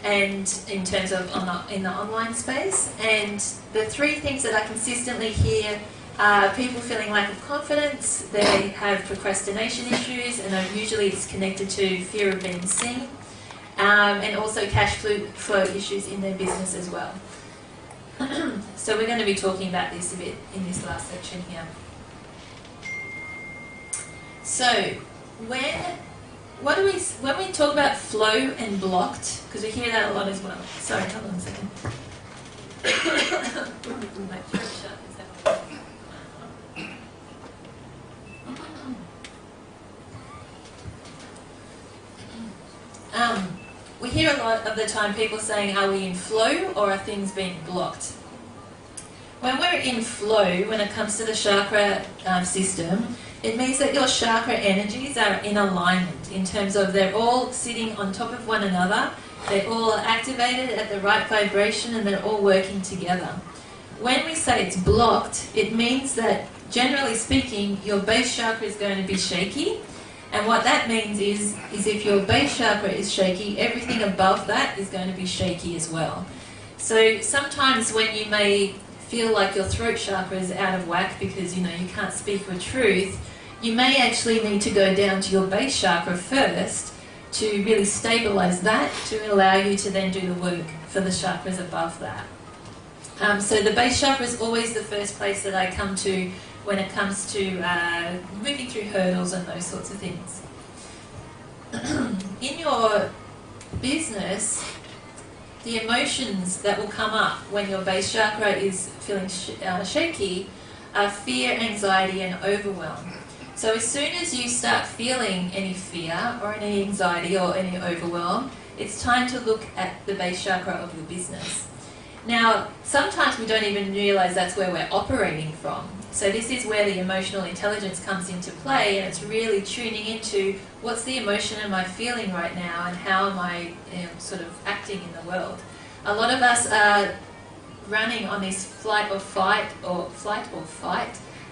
and in terms of in the online space. And the 3 things that I consistently hear are people feeling lack of confidence, they have procrastination issues, and usually it's connected to fear of being seen, and also cash flow issues in their business as well. So we're going to be talking about this a bit in this last section here. So when we talk about flow and blocked, because we hear that a lot as well. Sorry, hold on a second. My throat shut. We hear a lot of the time people saying, are we in flow or are things being blocked? When we're in flow, when it comes to the chakra system, it means that your chakra energies are in alignment in terms of they're all sitting on top of one another, they're all activated at the right vibration, and they're all working together. When we say it's blocked, it means that, generally speaking, your base chakra is going to be shaky. And what that means is if your base chakra is shaky, everything above that is going to be shaky as well. So sometimes when you may feel like your throat chakra is out of whack because you can't speak your truth, you may actually need to go down to your base chakra first to really stabilize that, to allow you to then do the work for the chakras above that. So the base chakra is always the first place that I come to when it comes to moving through hurdles and those sorts of things. In your business, the emotions that will come up when your base chakra is feeling shaky are fear, anxiety and overwhelm. So as soon as you start feeling any fear or any anxiety or any overwhelm, it's time to look at the base chakra of your business. Now, sometimes we don't even realise that's where we're operating from. So this is where the emotional intelligence comes into play, and it's really tuning into what's the emotion am I feeling right now and how am I sort of acting in the world. A lot of us are running on this flight or fight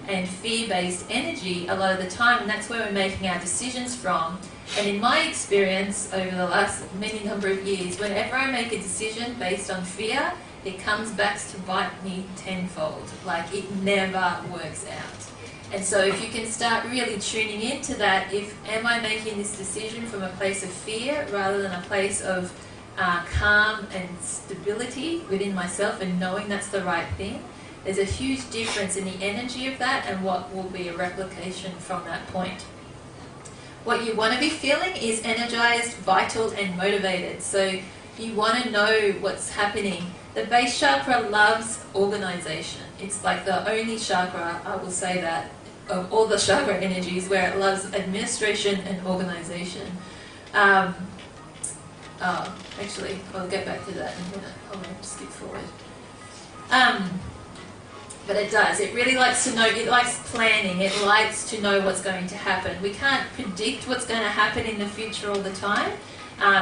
and fear-based energy a lot of the time, and that's where we're making our decisions from. And in my experience over the last many number of years, whenever I make a decision based on fear, it comes back to bite me tenfold. Like, it never works out. And so if you can start really tuning into that, am I making this decision from a place of fear rather than a place of calm and stability within myself and knowing that's the right thing, there's a huge difference in the energy of that and what will be a replication from that point. What you want to be feeling is energized, vital and motivated. So you want to know what's happening. The base chakra loves organization. It's like the only chakra, I will say that, of all the chakra energies where it loves administration and organization. Actually, I'll get back to that in a minute. Hold on, skip forward. But it does. It really likes to know, it likes planning, it likes to know what's going to happen. We can't predict what's going to happen in the future all the time.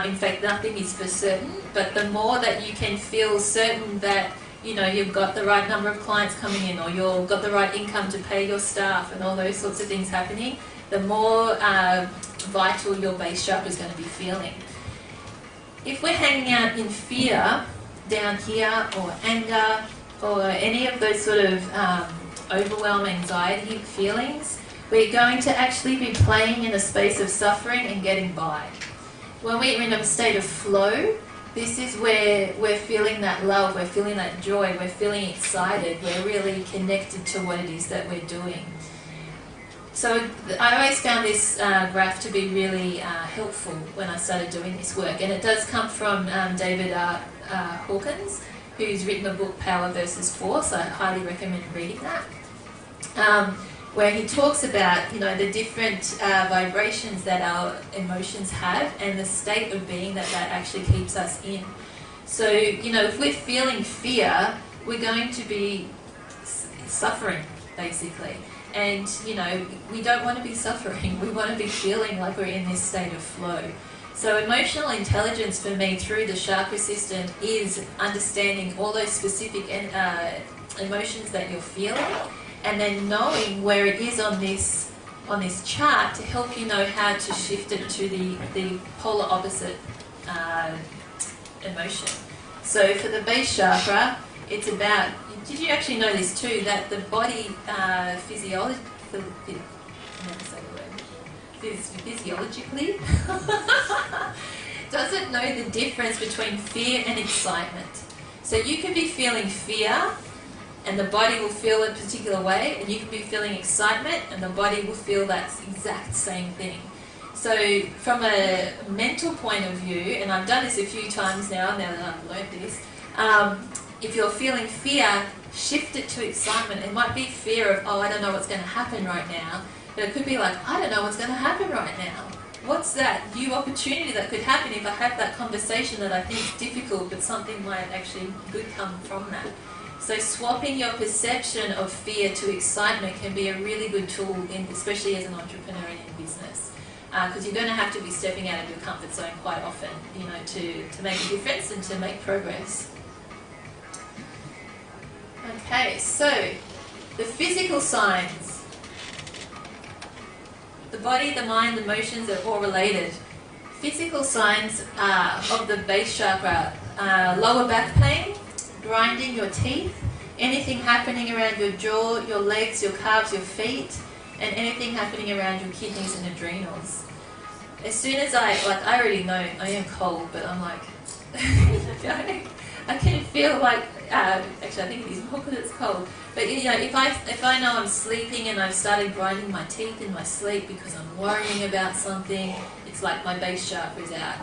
In fact, nothing is for certain, but the more that you can feel certain that you've got the right number of clients coming in, or you've got the right income to pay your staff and all those sorts of things happening, the more vital your base chakra is going to be feeling. If we're hanging out in fear down here, or anger, or any of those sort of overwhelm, anxiety feelings, we're going to actually be playing in a space of suffering and getting by. When we're in a state of flow, this is where we're feeling that love, we're feeling that joy, we're feeling excited, we're really connected to what it is that we're doing. So I always found this graph to be really helpful when I started doing this work, and it does come from David Hawkins, who's written the book Power versus Force. I highly recommend reading that. Where he talks about, the different vibrations that our emotions have and the state of being that actually keeps us in. So, if we're feeling fear, we're going to be suffering, basically. And, we don't want to be suffering. We want to be feeling like we're in this state of flow. So emotional intelligence for me through the chakra system is understanding all those specific emotions that you're feeling, and then knowing where it is on this chart to help you know how to shift it to the polar opposite emotion. So for the base chakra, it's about, did you actually know this too, that the body physiologically doesn't know the difference between fear and excitement. So you can be feeling fear and the body will feel a particular way, and you can be feeling excitement and the body will feel that exact same thing. So from a mental point of view, and I've done this a few times now that I've learned this, if you're feeling fear, shift it to excitement. It might be fear of, I don't know what's going to happen right now, but it could be like, I don't know what's going to happen right now. What's that new opportunity that could happen if I have that conversation that I think is difficult, but something might actually good come from that. So swapping your perception of fear to excitement can be a really good tool, especially as an entrepreneur and in business. Because you're going to have to be stepping out of your comfort zone quite often, to make a difference and to make progress. Okay, so the physical signs. The body, the mind, the emotions are all related. Physical signs of the base chakra, lower back pain, grinding your teeth, anything happening around your jaw, your legs, your calves, your feet, and anything happening around your kidneys and adrenals. as soon as I already know I am cold, but I'm like, I can feel like, actually I think it is more because it's cold, but you know, if I know I'm sleeping and I've started grinding my teeth in my sleep because I'm worrying about something, it's like my base chakra is out.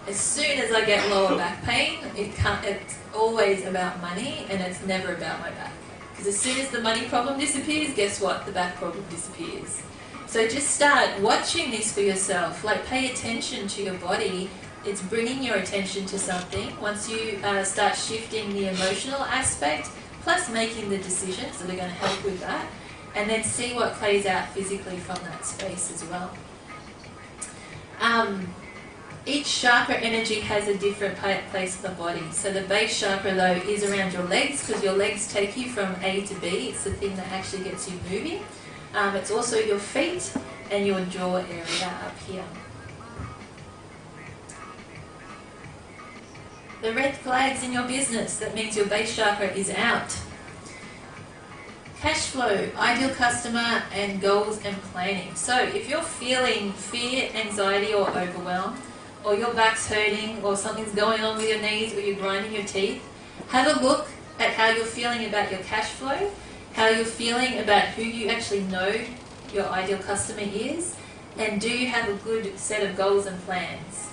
As soon as I get lower back pain, it's always about money and it's never about my back. Because as soon as the money problem disappears, guess what? The back problem disappears. So just start watching this for yourself. Like, pay attention to your body. It's bringing your attention to something. Once you start shifting the emotional aspect, plus making the decisions that are going to help with that, and then see what plays out physically from that space as well. Each chakra energy has a different place in the body. So the base chakra, though, is around your legs, because your legs take you from A to B. It's the thing that actually gets you moving. It's also your feet and your jaw area up here. The red flags in your business, that means your base chakra is out. Cash flow, ideal customer, and goals and planning. So if you're feeling fear, anxiety, or overwhelm, or your back's hurting, or something's going on with your knees, or you're grinding your teeth, have a look at how you're feeling about your cash flow, how you're feeling about who you actually know your ideal customer is, and do you have a good set of goals and plans?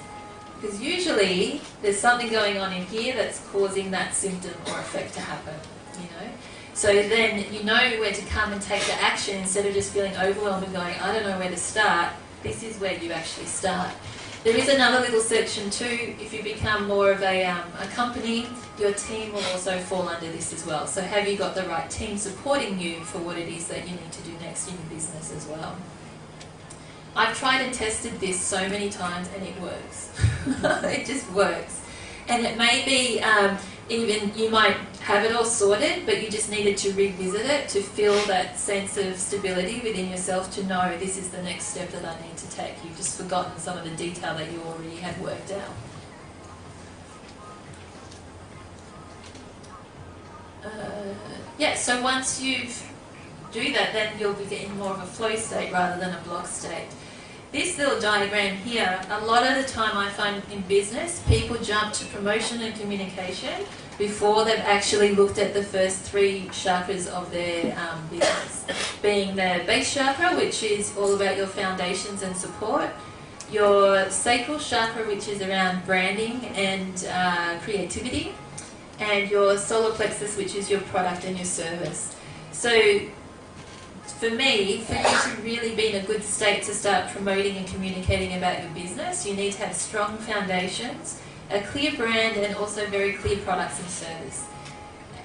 Because usually there's something going on in here that's causing that symptom or effect to happen, you know. So then you know where to come and take the action instead of just feeling overwhelmed and going, I don't know where to start. This is where you actually start. There is another little section too. If you become more of a company, your team will also fall under this as well. So have you got the right team supporting you for what it is that you need to do next in your business as well? I've tried and tested this so many times and it works. It just works. And it may be even you might have it all sorted, but you just needed to revisit it to feel that sense of stability within yourself to know this is the next step that I need to take. You've just forgotten some of the detail that you already had worked out. Yeah, so once you do that, then you'll be getting more of a flow state rather than a block state. This little diagram here, a lot of the time I find in business, people jump to promotion and communication before they've actually looked at the first three chakras of their business. Being the base chakra, which is all about your foundations and support, your sacral chakra, which is around branding and creativity, and your solar plexus, which is your product and your service. So for me, for you to really be in a good state to start promoting and communicating about your business, you need to have strong foundations, a clear brand, and also very clear products and service.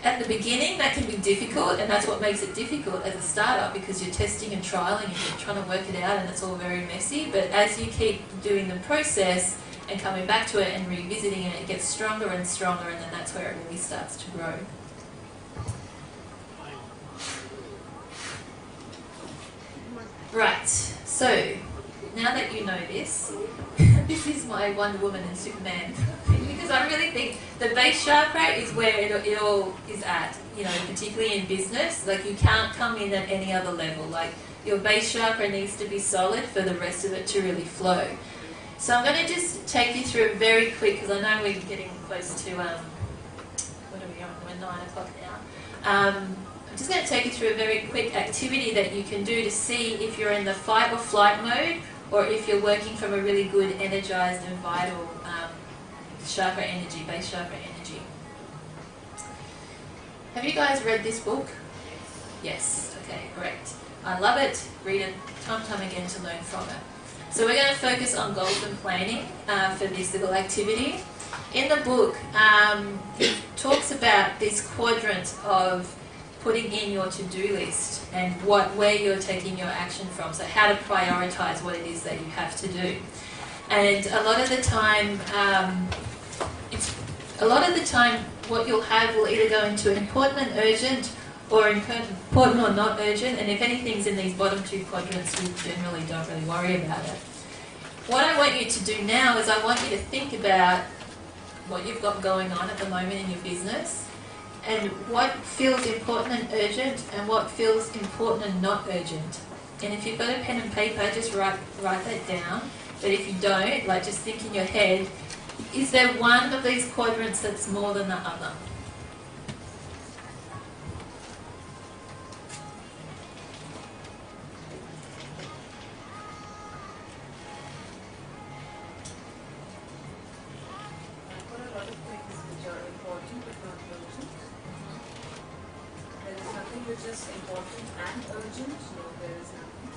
At the beginning, that can be difficult, and that's what makes it difficult as a startup, because you're testing and trialing and you're trying to work it out, and it's all very messy. But as you keep doing the process and coming back to it and revisiting it, it gets stronger and stronger, and then that's where it really starts to grow. Right, so now that you know this, this is my Wonder Woman and Superman, because I really think the base chakra is where it all is at, you know, particularly in business. Like, you can't come in at any other level. Like, your base chakra needs to be solid for the rest of it to really flow. So I'm going to just take you through very quick, because I know we're getting close to, what are we on? We're 9 o'clock now. I'm just going to take you through a very quick activity that you can do to see if you're in the fight or flight mode, or if you're working from a really good, energized and vital chakra energy, base chakra energy. Have you guys read this book? Yes. Okay, great. I love it. Read it time and time again to learn from it. So we're going to focus on goals and planning for this little activity. In the book, it talks about this quadrant of putting in your to-do list and where you're taking your action from, so how to prioritize what it is that you have to do. And a lot of the time, what you'll have will either go into important and urgent, or important or not urgent, and if anything's in these bottom two quadrants, we generally don't really worry about it. What I want you to do now is I want you to think about what you've got going on at the moment in your business, and what feels important and urgent, and what feels important and not urgent. And if you've got a pen and paper, just write that down, But if you don't, like just think in your head, is there one of these quadrants that's more than the other? Just important and urgent? No, there is nothing.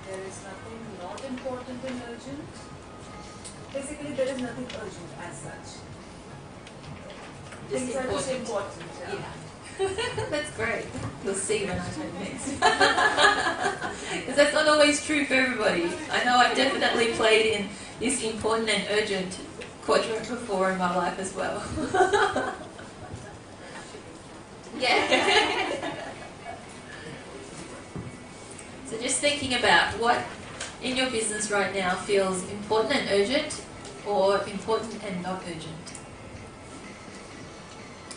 There is nothing not important and urgent. Basically, there is nothing urgent as such. Things are just important. Yeah. That's great. You'll see when I do next. Because that's not always true for everybody. I know I've definitely played in this important and urgent quadrant before in my life as well. Yeah. So just thinking about what in your business right now feels important and urgent or important and not urgent.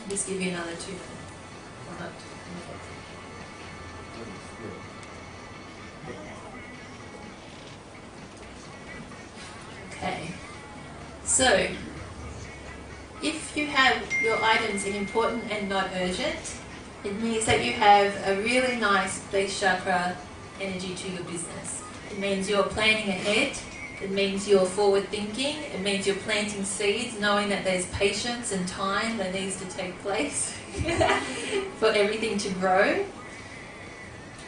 I'll just give you another 2 minutes. Or not 2 minutes. Okay. So if you have your items in important and not urgent, it means that you have a really nice base chakra energy to your business. It means you're planning ahead. It means you're forward thinking. It means you're planting seeds, knowing that there's patience and time that needs to take place for everything to grow.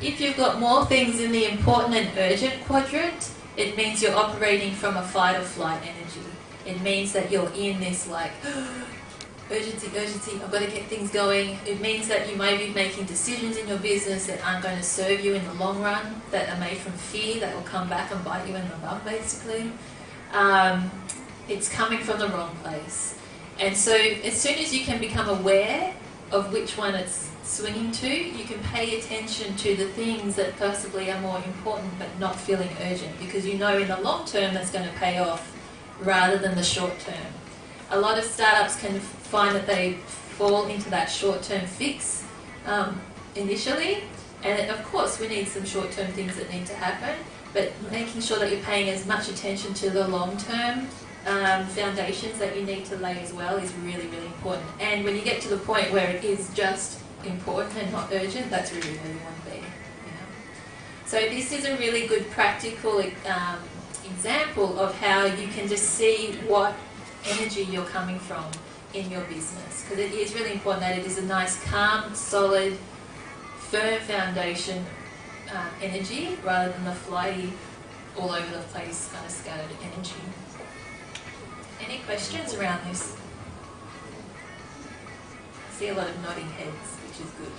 If you've got more things in the important and urgent quadrant, it means you're operating from a fight or flight energy. It means that you're in this like, urgency, I've got to get things going. It means that you may be making decisions in your business that aren't going to serve you in the long run, that are made from fear, that will come back and bite you in the bum basically. It's coming from the wrong place. And so as soon as you can become aware of which one it's swinging to, you can pay attention to the things that possibly are more important but not feeling urgent, because you know in the long term that's going to pay off rather than the short term. A lot of startups can find that they fall into that short-term fix initially, and of course we need some short-term things that need to happen, but making sure that you're paying as much attention to the long-term foundations that you need to lay as well is really, really important. And when you get to the point where it is just important and not urgent, that's really where you want to be. You know? So this is a really good practical example of how you can just see what energy you're coming from in your business, because it is really important that it is a nice, calm, solid, firm foundation energy rather than the flighty, all over the place kind of scattered energy. Any questions around this? I see a lot of nodding heads, which is good.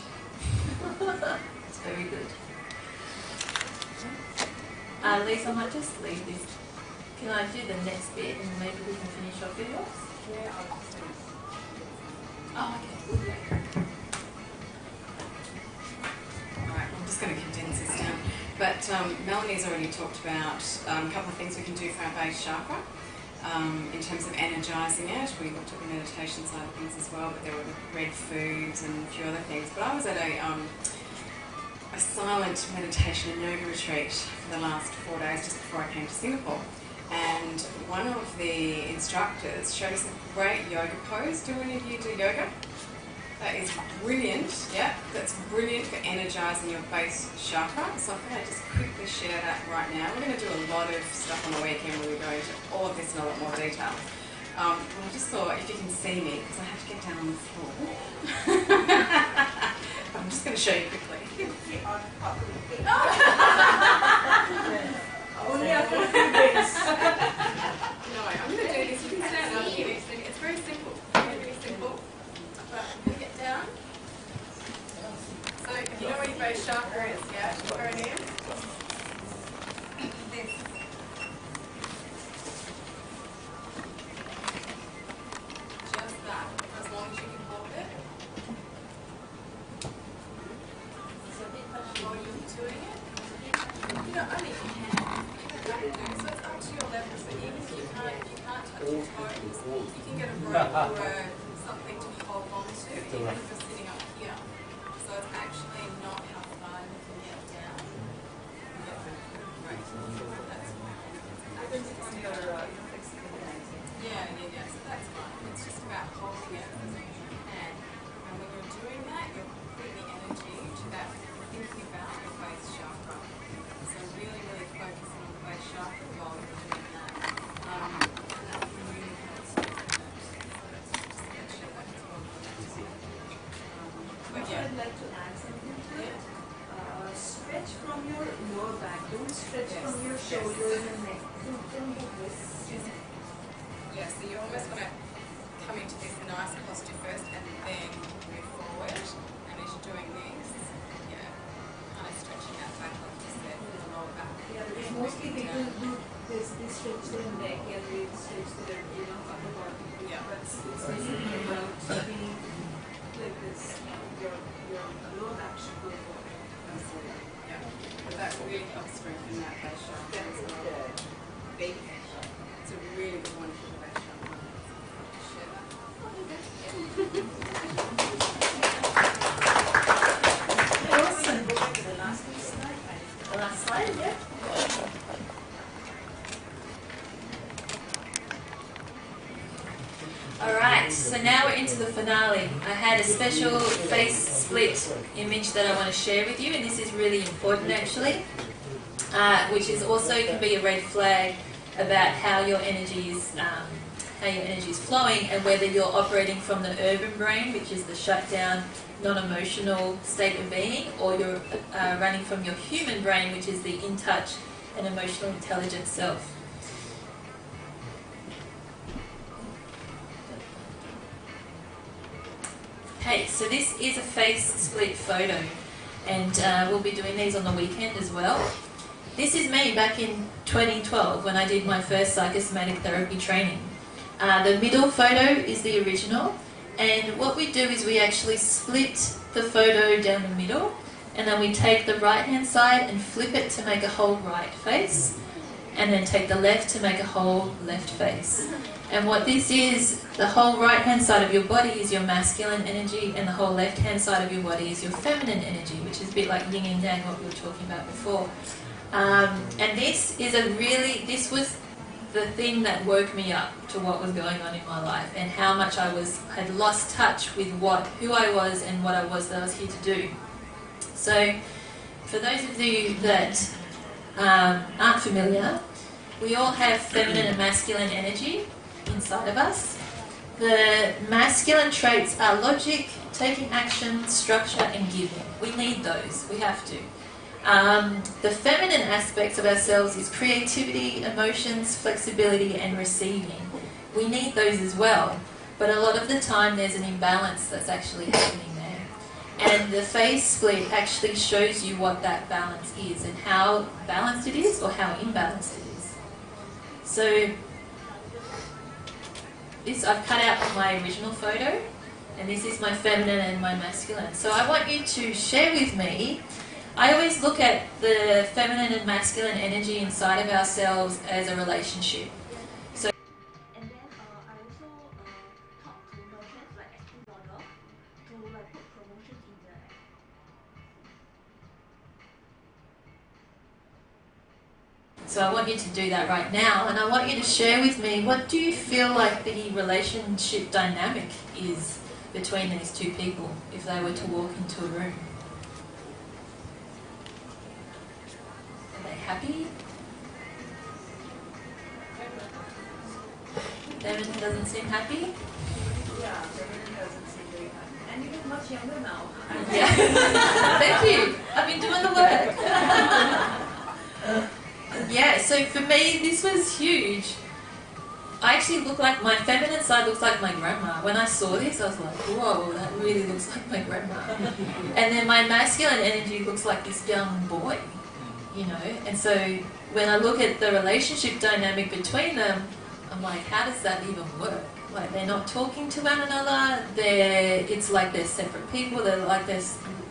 It's very good. Lisa, I might just leave this. Can I do the next bit and maybe we can finish off with yours? Yeah, I'll just do it. Oh, okay. Alright, I'm just going to condense this down. But Melanie's already talked about a couple of things we can do for our base chakra. In terms of energising it, we looked at the meditation side of things as well, but there were red foods and a few other things. But I was at a silent meditation and yoga retreat for the last 4 days just before I came to Singapore. And one of the instructors showed us a great yoga pose. Do any of you do yoga? That is brilliant, yeah, that's brilliant for energising your base chakra. So I thought I'd just quickly share that right now. We're going to do a lot of stuff on the weekend where we go into all of this in a lot more detail. I just thought, if you can see me, because I have to get down on the floor. I'm just going to show you quickly. Only after a few days. No, I'm going to do this. You can stand up here. It's very simple. Really simple. But I'm going to get down. So if you know where your base chakra is, yeah, where it is. This. Just that, as long as you can hold it. So while you're doing it, you know, only if you can. So it's up to your level. So even if you can't touch your toes, you can get a rope or something to hold on to, even if you're sitting up here. So it's actually not how far you can get down. Yeah. Right. That's happens on your flexible dancing. Yeah. So that's fine. It's just about holding it as a hand. And when you're doing that, you're putting the energy to that, thinking about your face chakra. So really, really focusing on the face chakra while you're doing that. And that communicates with the nerves. So let's just make sure that's well connected. But yeah. I'd like to add something to it. Stretch from your lower back. Don't stretch from your shoulders and neck. Don't do this. Yeah, so you almost want to come into this nice posture first and then move forward. And as you're doing this, kind of stretching that back like you said, the lower back. Yeah, because mostly people do this, they stretch their neck and they stretch their, upper body. Yeah. But it's basically about being like this. Your lower back should go forward. Yeah. But that really helps strengthen that face chakra as well. Big. It's a really good one for the face chakra. Share that. Awesome. Go back to the last slide. The last slide, yeah. Alright, so now we're into the finale. I had a special face split image that I want to share with you, and this is really important actually, which is also can be a red flag about how your energy is flowing and whether you're operating from the urban brain, which is the shutdown, non-emotional state of being, or you're running from your human brain, which is the in-touch and emotional intelligent self. Okay, so this is a face split photo, and we'll be doing these on the weekend as well. This is me back in 2012 when I did my first psychosomatic therapy training. The middle photo is the original, and what we do is we actually split the photo down the middle, and then we take the right hand side and flip it to make a whole right face, and then take the left to make a whole left face. And what this is, the whole right hand side of your body is your masculine energy, and the whole left hand side of your body is your feminine energy, which is a bit like yin and yang, what we were talking about before. And this was the thing that woke me up to what was going on in my life and how much I had lost touch with who I was and what I was that I was here to do. So, for those of you that aren't familiar, we all have feminine and masculine energy inside of us. The masculine traits are logic, taking action, structure, and giving. We need those. We have to. The feminine aspects of ourselves is creativity, emotions, flexibility, and receiving. We need those as well, but a lot of the time there's an imbalance that's actually happening there. And the face split actually shows you what that balance is and how balanced it is or how imbalanced it is. So this I've cut out from my original photo, and this is my feminine and my masculine. So I want you to share with me. I always look at the feminine and masculine energy inside of ourselves as a relationship. So, and then I also talk to merchants like Estee Lauder to put promotions in the app. So I want you to do that right now, and I want you to share with me, what do you feel like the relationship dynamic is between these two people if they were to walk into a room? Are they happy? Devin doesn't seem happy? Yeah, Devin doesn't seem very happy. And you look much younger now. Yeah. Thank you. I've been doing the work. Yeah, so for me, this was huge. I actually look like, my feminine side looks like my grandma. When I saw this, I was like, whoa, that really looks like my grandma. And then my masculine energy looks like this young boy, you know. And so when I look at the relationship dynamic between them, I'm like, how does that even work? Like, they're not talking to one another. It's like they're separate people. They're like they're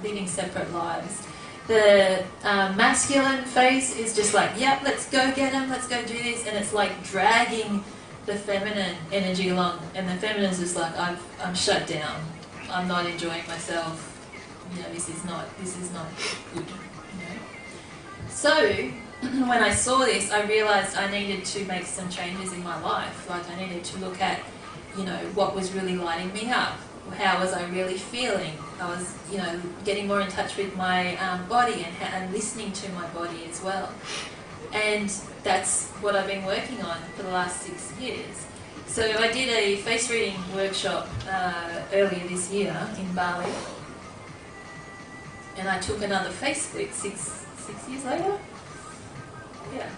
living separate lives. The masculine face is just like, yep, let's go get him, let's go do this, and it's like dragging the feminine energy along, and the feminine's just like, I'm shut down, I'm not enjoying myself, you know, this is not good, you know. So when I saw this, I realised I needed to make some changes in my life. Like I needed to look at, you know, what was really lighting me up. How was I really feeling? I was, you know, getting more in touch with my body and listening to my body as well. And that's what I've been working on for the last 6 years. So I did a face reading workshop earlier this year in Bali. And I took another face split six years later. Yeah.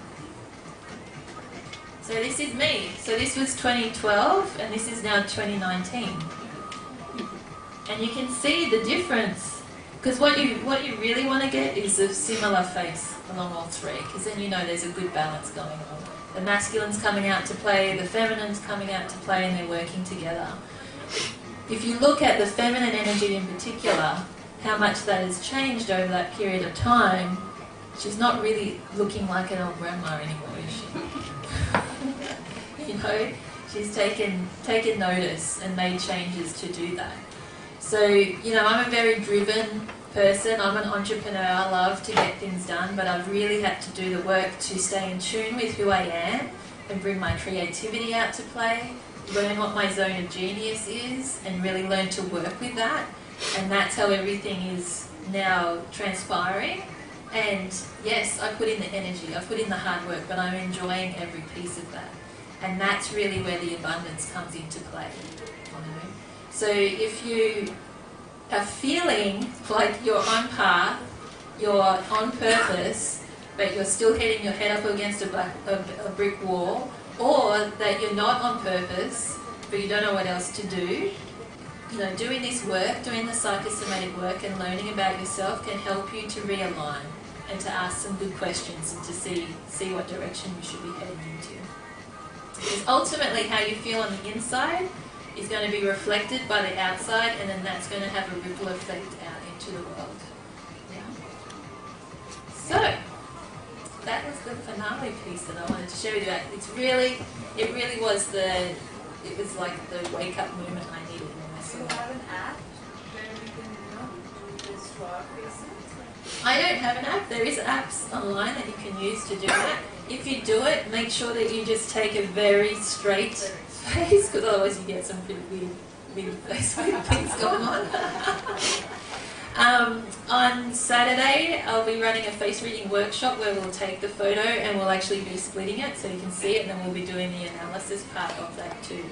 So this is me. So this was 2012 and this is now 2019. And you can see the difference. Because what you really want to get is a similar face along all three, because then you know there's a good balance going on. The masculine's coming out to play, the feminine's coming out to play, and they're working together. If you look at the feminine energy in particular, how much that has changed over that period of time, she's not really looking like an old grandma anymore, is she? You know, she's taken notice and made changes to do that. So, you know, I'm a very driven person. I'm an entrepreneur. I love to get things done, but I've really had to do the work to stay in tune with who I am and bring my creativity out to play, learn what my zone of genius is, and really learn to work with that. And that's how everything is now transpiring. And yes, I put in the energy, I put in the hard work, but I'm enjoying every piece of that. And that's really where the abundance comes into play. You know? So if you are feeling like you're on path, you're on purpose, but you're still hitting your head up against a brick wall, or that you're not on purpose, but you don't know what else to do, you know, doing this work, doing the psychosomatic work and learning about yourself can help you to realign and to ask some good questions and to see what direction you should be heading into. Because ultimately how you feel on the inside is going to be reflected by the outside, and then that's going to have a ripple effect out into the world. Yeah. So, that was the finale piece that I wanted to share with you. It really was like the wake-up moment I needed when I saw Do you it. have an app where we can, you know, do this for our faces? I don't have an app. There is apps online that you can use to do that. If you do it, make sure that you just take a very straight face, because otherwise you get some pretty weird face things going on. On Saturday, I'll be running a face reading workshop where we'll take the photo and we'll actually be splitting it so you can see it, and then we'll be doing the analysis part of that too.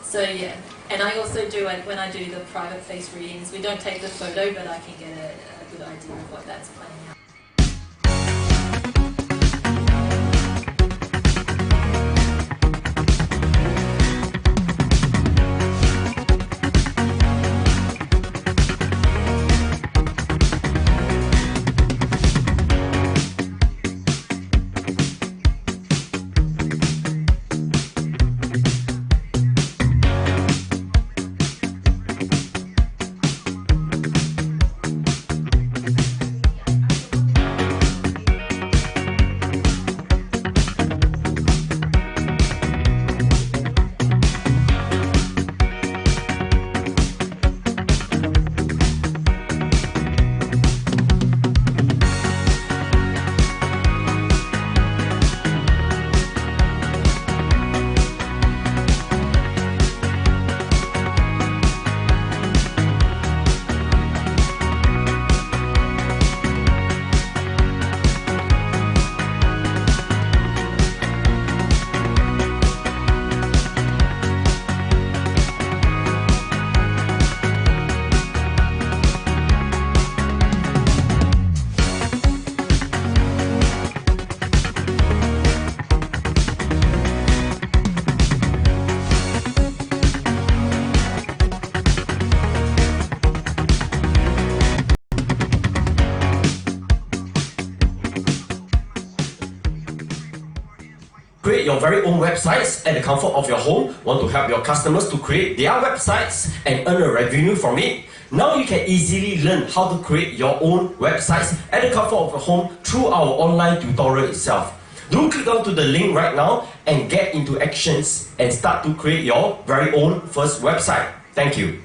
So yeah, and I also do it when I do the private face readings. We don't take the photo, but I can get a good idea of what that's playing out. Create your very own websites at the comfort of your home. Want to help your customers to create their websites and earn a revenue from it? Now you can easily learn how to create your own websites at the comfort of your home through our online tutorial itself. Do click onto the link right now and get into actions and start to create your very own first website. Thank you.